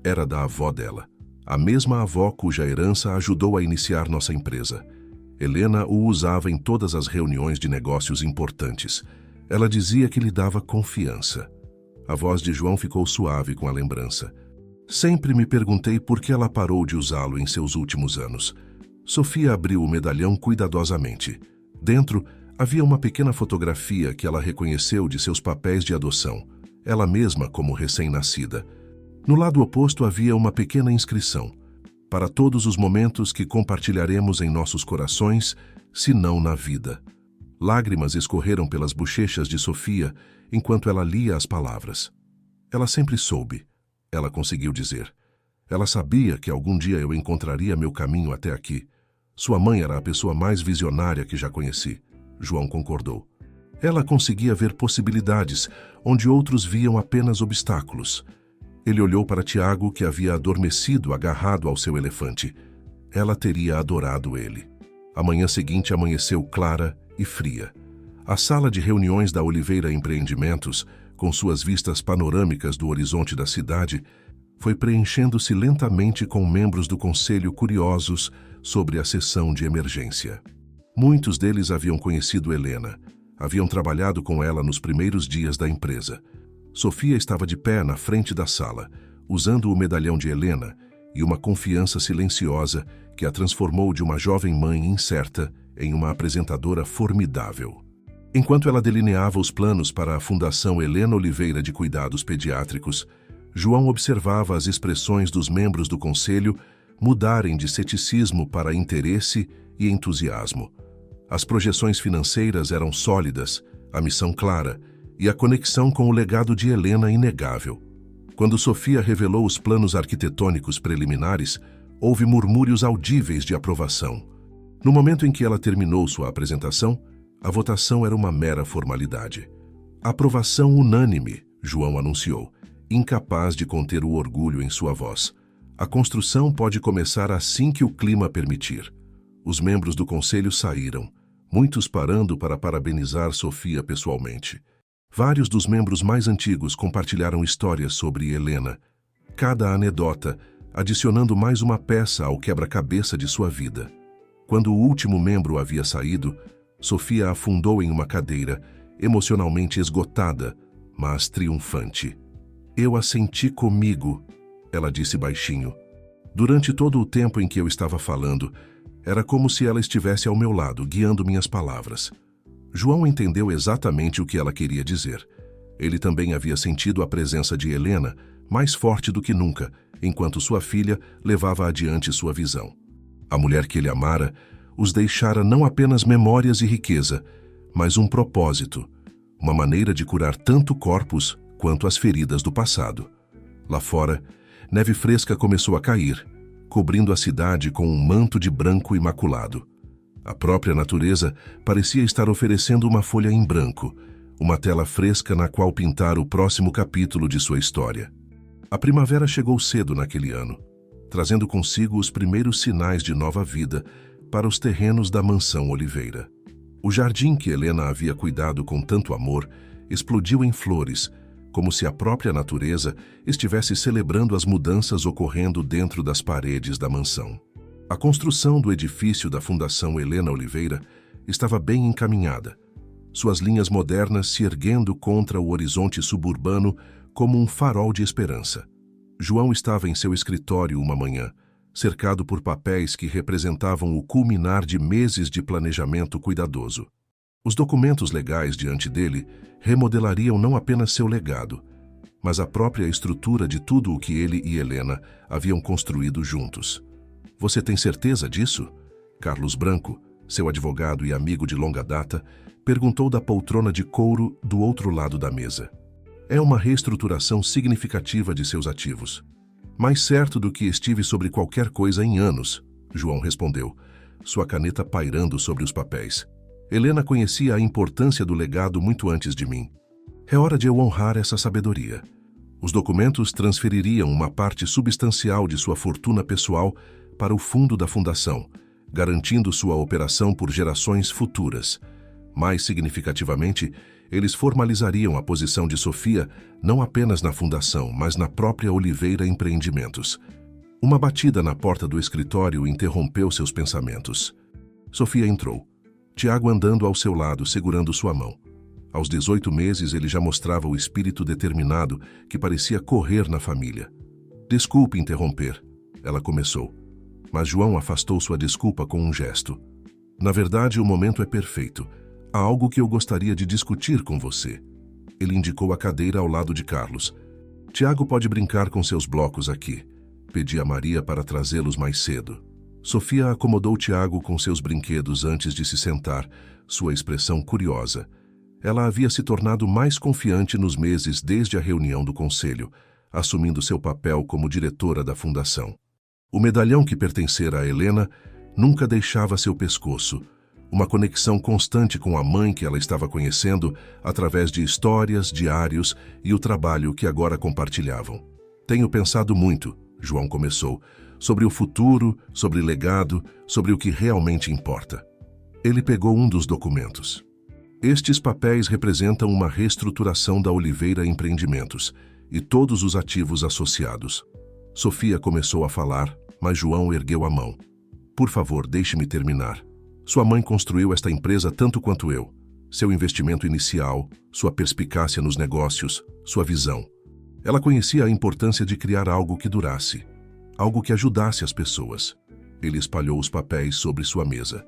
Era da avó dela, a mesma avó cuja herança ajudou a iniciar nossa empresa. Helena o usava em todas as reuniões de negócios importantes. Ela dizia que lhe dava confiança. A voz de João ficou suave com a lembrança. Sempre me perguntei por que ela parou de usá-lo em seus últimos anos. Sofia abriu o medalhão cuidadosamente. Dentro, havia uma pequena fotografia que ela reconheceu de seus papéis de adoção, ela mesma como recém-nascida. No lado oposto havia uma pequena inscrição: para todos os momentos que compartilharemos em nossos corações, se não na vida. Lágrimas escorreram pelas bochechas de Sofia enquanto ela lia as palavras. Ela sempre soube, ela conseguiu dizer. Ela sabia que algum dia eu encontraria meu caminho até aqui. Sua mãe era a pessoa mais visionária que já conheci. João concordou. Ela conseguia ver possibilidades onde outros viam apenas obstáculos. Ele olhou para Tiago, que havia adormecido agarrado ao seu elefante. Ela teria adorado ele. A manhã seguinte amanheceu clara e fria. A sala de reuniões da Oliveira Empreendimentos, com suas vistas panorâmicas do horizonte da cidade, foi preenchendo-se lentamente com membros do conselho curiosos sobre a sessão de emergência. Muitos deles haviam conhecido Helena, haviam trabalhado com ela nos primeiros dias da empresa. Sofia estava de pé na frente da sala, usando o medalhão de Helena e uma confiança silenciosa que a transformou de uma jovem mãe incerta em uma apresentadora formidável. Enquanto ela delineava os planos para a Fundação Helena Oliveira de Cuidados Pediátricos, João observava as expressões dos membros do conselho mudarem de ceticismo para interesse e entusiasmo. As projeções financeiras eram sólidas, a missão clara e a conexão com o legado de Helena inegável. Quando Sofia revelou os planos arquitetônicos preliminares, houve murmúrios audíveis de aprovação. No momento em que ela terminou sua apresentação, a votação era uma mera formalidade. Aprovação unânime, João anunciou, incapaz de conter o orgulho em sua voz. A construção pode começar assim que o clima permitir. Os membros do conselho saíram, muitos parando para parabenizar Sofia pessoalmente. Vários dos membros mais antigos compartilharam histórias sobre Helena, cada anedota adicionando mais uma peça ao quebra-cabeça de sua vida. Quando o último membro havia saído, Sofia afundou em uma cadeira, emocionalmente esgotada, mas triunfante. "Eu a senti comigo", ela disse baixinho. "Durante todo o tempo em que eu estava falando, era como se ela estivesse ao meu lado, guiando minhas palavras." João entendeu exatamente o que ela queria dizer. Ele também havia sentido a presença de Helena, mais forte do que nunca, enquanto sua filha levava adiante sua visão. A mulher que ele amara os deixara não apenas memórias e riqueza, mas um propósito, uma maneira de curar tanto corpos quanto as feridas do passado. Lá fora, neve fresca começou a cair, cobrindo a cidade com um manto de branco imaculado. A própria natureza parecia estar oferecendo uma folha em branco, uma tela fresca na qual pintar o próximo capítulo de sua história. A primavera chegou cedo naquele ano, trazendo consigo os primeiros sinais de nova vida para os terrenos da mansão Oliveira. O jardim que Helena havia cuidado com tanto amor explodiu em flores, como se a própria natureza estivesse celebrando as mudanças ocorrendo dentro das paredes da mansão. A construção do edifício da Fundação Helena Oliveira estava bem encaminhada, suas linhas modernas se erguendo contra o horizonte suburbano como um farol de esperança. João estava em seu escritório uma manhã, cercado por papéis que representavam o culminar de meses de planejamento cuidadoso. Os documentos legais diante dele remodelariam não apenas seu legado, mas a própria estrutura de tudo o que ele e Helena haviam construído juntos. "Você tem certeza disso?" Carlos Branco, seu advogado e amigo de longa data, perguntou da poltrona de couro do outro lado da mesa. "É uma reestruturação significativa de seus ativos. Mais certo do que estive sobre qualquer coisa em anos", João respondeu, sua caneta pairando sobre os papéis. "Helena conhecia a importância do legado muito antes de mim. É hora de eu honrar essa sabedoria." Os documentos transfeririam uma parte substancial de sua fortuna pessoal para o fundo da fundação, garantindo sua operação por gerações futuras. Mais significativamente, eles formalizariam a posição de Sofia não apenas na fundação, mas na própria Oliveira Empreendimentos. Uma batida na porta do escritório interrompeu seus pensamentos. Sofia entrou, Tiago andando ao seu lado, segurando sua mão. Aos 18 meses, ele já mostrava o espírito determinado que parecia correr na família. "Desculpe interromper", ela começou, mas João afastou sua desculpa com um gesto. "Na verdade, o momento é perfeito. Há algo que eu gostaria de discutir com você." Ele indicou a cadeira ao lado de Carlos. "Tiago pode brincar com seus blocos aqui." Pedi a Maria para trazê-los mais cedo. Sofia acomodou Tiago com seus brinquedos antes de se sentar, sua expressão curiosa. Ela havia se tornado mais confiante nos meses desde a reunião do conselho, assumindo seu papel como diretora da fundação. O medalhão que pertencera a Helena nunca deixava seu pescoço, uma conexão constante com a mãe que ela estava conhecendo através de histórias, diários e o trabalho que agora compartilhavam. "Tenho pensado muito", João começou, "sobre o futuro, sobre legado, sobre o que realmente importa." Ele pegou um dos documentos. "Estes papéis representam uma reestruturação da Oliveira Empreendimentos e todos os ativos associados." Sofia começou a falar, mas João ergueu a mão. "Por favor, deixe-me terminar. Sua mãe construiu esta empresa tanto quanto eu. Seu investimento inicial, sua perspicácia nos negócios, sua visão. Ela conhecia a importância de criar algo que durasse, algo que ajudasse as pessoas." Ele espalhou os papéis sobre sua mesa.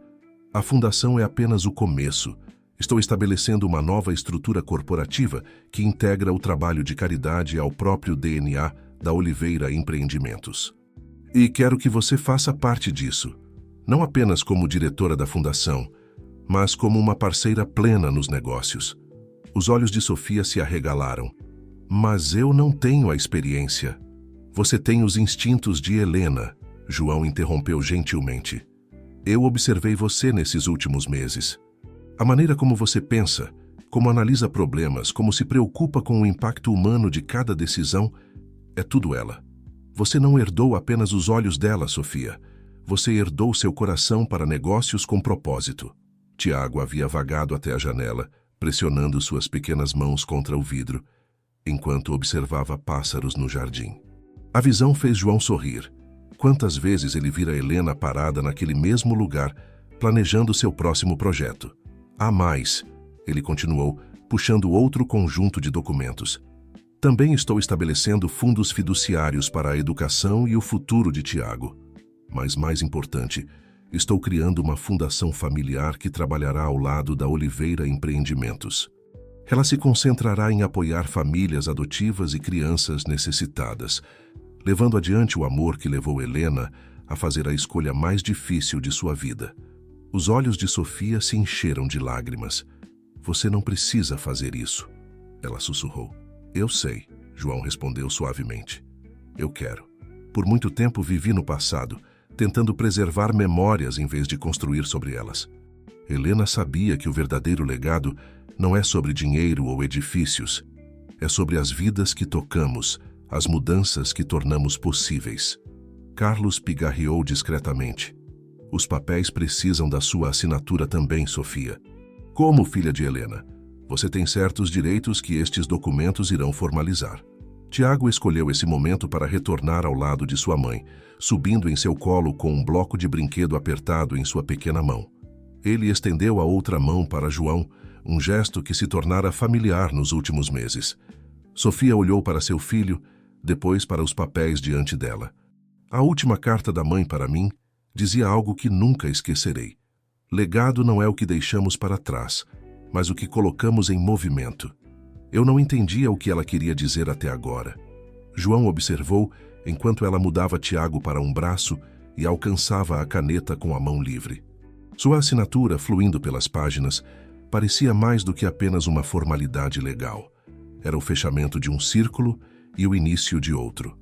"A fundação é apenas o começo. Estou estabelecendo uma nova estrutura corporativa que integra o trabalho de caridade ao próprio DNA da Oliveira Empreendimentos. E quero que você faça parte disso, não apenas como diretora da fundação, mas como uma parceira plena nos negócios." Os olhos de Sofia se arregalaram. "Mas eu não tenho a experiência." "Você tem os instintos de Helena", João interrompeu gentilmente. "Eu observei você nesses últimos meses. A maneira como você pensa, como analisa problemas, como se preocupa com o impacto humano de cada decisão, é tudo ela." Você não herdou apenas os olhos dela, Sofia. Você herdou seu coração para negócios com propósito. Tiago havia vagado até a janela, pressionando suas pequenas mãos contra o vidro, enquanto observava pássaros no jardim. A visão fez João sorrir. Quantas vezes ele vira Helena parada naquele mesmo lugar, planejando seu próximo projeto. Há mais, ele continuou, puxando outro conjunto de documentos. Também estou estabelecendo fundos fiduciários para a educação e o futuro de Tiago. Mas mais importante, estou criando uma fundação familiar que trabalhará ao lado da Oliveira Empreendimentos. Ela se concentrará em apoiar famílias adotivas e crianças necessitadas, levando adiante o amor que levou Helena a fazer a escolha mais difícil de sua vida. Os olhos de Sofia se encheram de lágrimas. Você não precisa fazer isso, ela sussurrou. Eu sei, João respondeu suavemente. Eu quero. Por muito tempo vivi no passado, tentando preservar memórias em vez de construir sobre elas. Helena sabia que o verdadeiro legado não é sobre dinheiro ou edifícios. É sobre as vidas que tocamos, as mudanças que tornamos possíveis. Carlos pigarreou discretamente. Os papéis precisam da sua assinatura também, Sofia. Como filha de Helena, você tem certos direitos que estes documentos irão formalizar. Tiago escolheu esse momento para retornar ao lado de sua mãe, subindo em seu colo com um bloco de brinquedo apertado em sua pequena mão. Ele estendeu a outra mão para João, um gesto que se tornara familiar nos últimos meses. Sofia olhou para seu filho, depois para os papéis diante dela. A última carta da mãe para mim dizia algo que nunca esquecerei. Legado não é o que deixamos para trás, mas o que colocamos em movimento. Eu não entendia o que ela queria dizer até agora. João observou enquanto ela mudava Tiago para um braço e alcançava a caneta com a mão livre. Sua assinatura, fluindo pelas páginas, parecia mais do que apenas uma formalidade legal. Era o fechamento de um círculo e o início de outro.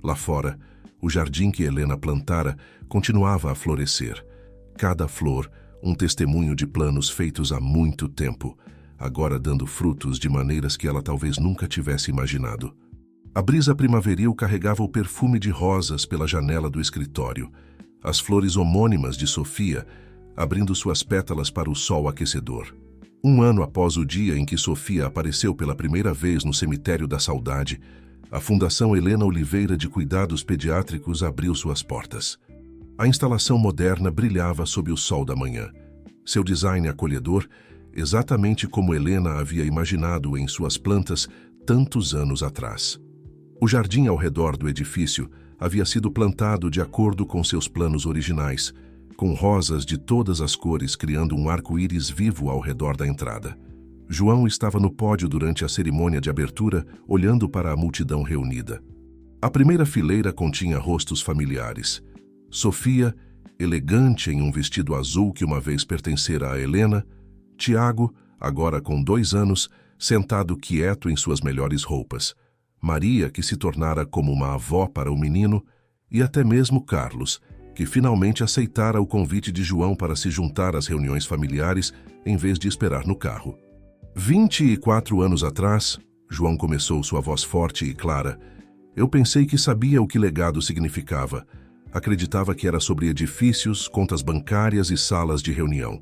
Lá fora, o jardim que Helena plantara continuava a florescer. Cada flor, um testemunho de planos feitos há muito tempo, agora dando frutos de maneiras que ela talvez nunca tivesse imaginado. A brisa primaveril carregava o perfume de rosas pela janela do escritório, as flores homônimas de Sofia, abrindo suas pétalas para o sol aquecedor. Um ano após o dia em que Sofia apareceu pela primeira vez no cemitério da saudade, a Fundação Helena Oliveira de Cuidados Pediátricos abriu suas portas. A instalação moderna brilhava sob o sol da manhã. Seu design acolhedor, exatamente como Helena havia imaginado em suas plantas tantos anos atrás. O jardim ao redor do edifício havia sido plantado de acordo com seus planos originais, com rosas de todas as cores criando um arco-íris vivo ao redor da entrada. João estava no pódio durante a cerimônia de abertura, olhando para a multidão reunida. A primeira fileira continha rostos familiares. Sofia, elegante em um vestido azul que uma vez pertencera a Helena. Tiago, agora com 2 anos, sentado quieto em suas melhores roupas. Maria, que se tornara como uma avó para o menino. E até mesmo Carlos, que finalmente aceitara o convite de João para se juntar às reuniões familiares em vez de esperar no carro. 24 anos atrás, João começou sua voz forte e clara, eu pensei que sabia o que legado significava. Acreditava que era sobre edifícios, contas bancárias e salas de reunião.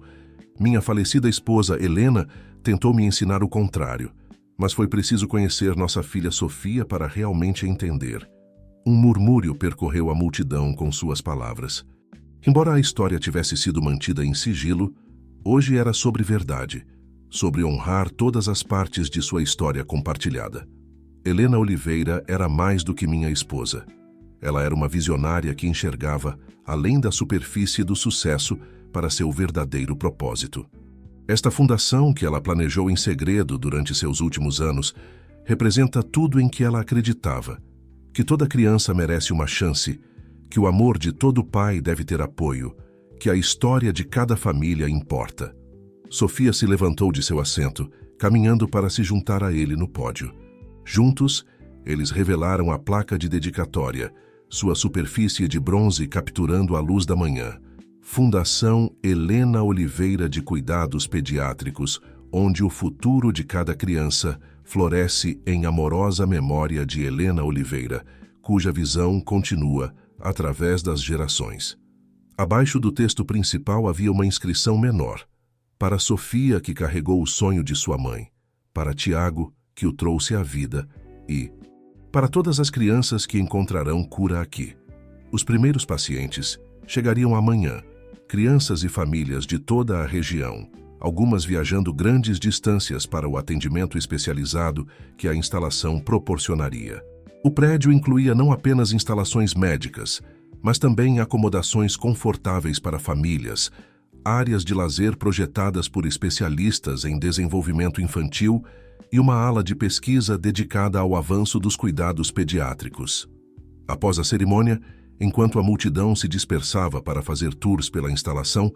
Minha falecida esposa, Helena, tentou me ensinar o contrário, mas foi preciso conhecer nossa filha Sofia para realmente entender. Um murmúrio percorreu a multidão com suas palavras. Embora a história tivesse sido mantida em sigilo, hoje era sobre verdade, sobre honrar todas as partes de sua história compartilhada. Helena Oliveira era mais do que minha esposa. Ela era uma visionária que enxergava, além da superfície do sucesso, para seu verdadeiro propósito. Esta fundação, que ela planejou em segredo durante seus últimos anos, representa tudo em que ela acreditava: que toda criança merece uma chance, que o amor de todo pai deve ter apoio, que a história de cada família importa. Sofia se levantou de seu assento, caminhando para se juntar a ele no pódio. Juntos, eles revelaram a placa de dedicatória, sua superfície de bronze capturando a luz da manhã. Fundação Helena Oliveira de Cuidados Pediátricos, onde o futuro de cada criança floresce em amorosa memória de Helena Oliveira, cuja visão continua através das gerações. Abaixo do texto principal havia uma inscrição menor: para Sofia, que carregou o sonho de sua mãe, para Tiago, que o trouxe à vida, e para todas as crianças que encontrarão cura aqui. Os primeiros pacientes chegariam amanhã, crianças e famílias de toda a região, algumas viajando grandes distâncias para o atendimento especializado que a instalação proporcionaria. O prédio incluía não apenas instalações médicas, mas também acomodações confortáveis para famílias, áreas de lazer projetadas por especialistas em desenvolvimento infantil e uma ala de pesquisa dedicada ao avanço dos cuidados pediátricos. Após a cerimônia, enquanto a multidão se dispersava para fazer tours pela instalação,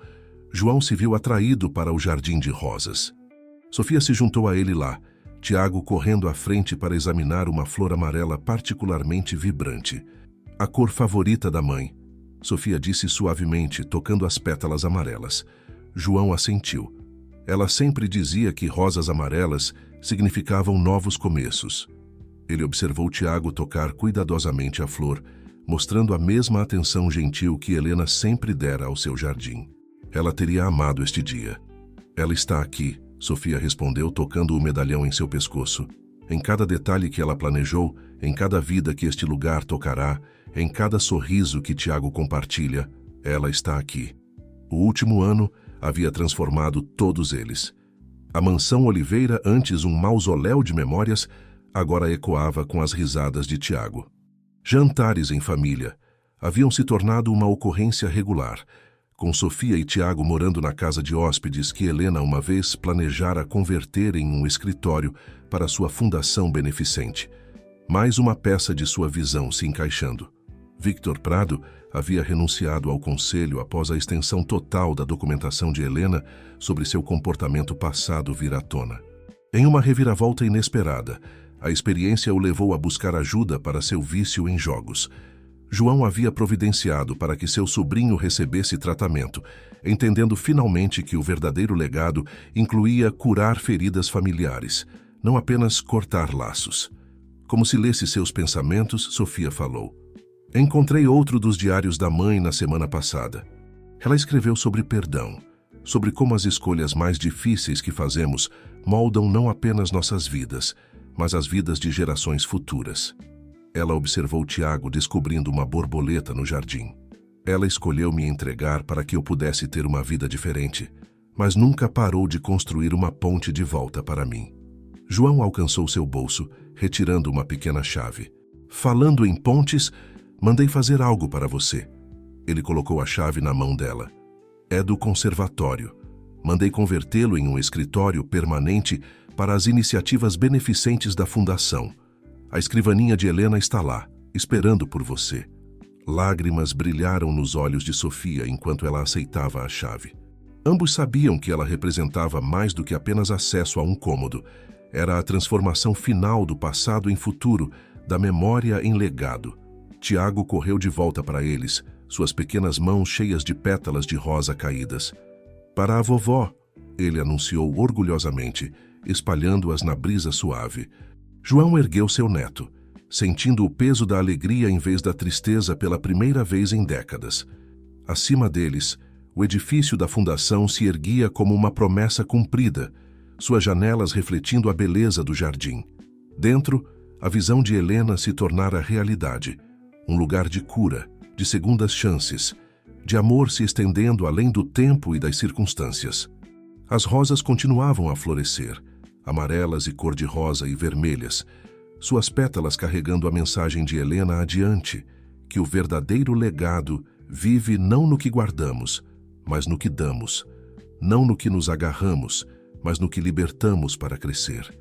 João se viu atraído para o jardim de rosas. Sofia se juntou a ele lá, Tiago correndo à frente para examinar uma flor amarela particularmente vibrante. A cor favorita da mãe, Sofia disse suavemente, tocando as pétalas amarelas. João assentiu. Ela sempre dizia que rosas amarelas significavam novos começos. Ele observou Tiago tocar cuidadosamente a flor, mostrando a mesma atenção gentil que Helena sempre dera ao seu jardim. Ela teria amado este dia. Ela está aqui, Sofia respondeu, tocando o medalhão em seu pescoço. Em cada detalhe que ela planejou, em cada vida que este lugar tocará, em cada sorriso que Tiago compartilha, ela está aqui. O último ano havia transformado todos eles. A mansão Oliveira, antes um mausoléu de memórias, agora ecoava com as risadas de Tiago. Jantares em família haviam se tornado uma ocorrência regular, com Sofia e Tiago morando na casa de hóspedes que Helena uma vez planejara converter em um escritório para sua fundação beneficente. Mais uma peça de sua visão se encaixando. Victor Prado havia renunciado ao conselho após a extensão total da documentação de Helena sobre seu comportamento passado vir à tona. Em uma reviravolta inesperada, a experiência o levou a buscar ajuda para seu vício em jogos. João havia providenciado para que seu sobrinho recebesse tratamento, entendendo finalmente que o verdadeiro legado incluía curar feridas familiares, não apenas cortar laços. Como se lesse seus pensamentos, Sofia falou. Encontrei outro dos diários da mãe na semana passada. Ela escreveu sobre perdão, sobre como as escolhas mais difíceis que fazemos moldam não apenas nossas vidas, mas as vidas de gerações futuras. Ela observou Tiago descobrindo uma borboleta no jardim. Ela escolheu me entregar para que eu pudesse ter uma vida diferente, mas nunca parou de construir uma ponte de volta para mim. João alcançou seu bolso, retirando uma pequena chave. Falando em pontes, mandei fazer algo para você. Ele colocou a chave na mão dela. É do conservatório. Mandei convertê-lo em um escritório permanente para as iniciativas beneficentes da fundação. A escrivaninha de Helena está lá, esperando por você. Lágrimas brilharam nos olhos de Sofia enquanto ela aceitava a chave. Ambos sabiam que ela representava mais do que apenas acesso a um cômodo. Era a transformação final do passado em futuro, da memória em legado. Tiago correu de volta para eles, suas pequenas mãos cheias de pétalas de rosa caídas. Para a vovó, ele anunciou orgulhosamente, espalhando-as na brisa suave. João ergueu seu neto, sentindo o peso da alegria em vez da tristeza pela primeira vez em décadas. Acima deles, o edifício da fundação se erguia como uma promessa cumprida, suas janelas refletindo a beleza do jardim. Dentro, a visão de Helena se tornara realidade, um lugar de cura, de segundas chances, de amor se estendendo além do tempo e das circunstâncias. As rosas continuavam a florescer, amarelas e cor-de-rosa e vermelhas, suas pétalas carregando a mensagem de Helena adiante, que o verdadeiro legado vive não no que guardamos, mas no que damos, não no que nos agarramos, mas no que libertamos para crescer.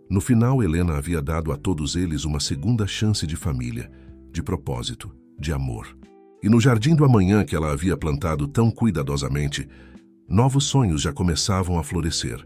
No final, Helena havia dado a todos eles uma segunda chance de família, de propósito, de amor. E no jardim do amanhã que ela havia plantado tão cuidadosamente, novos sonhos já começavam a florescer.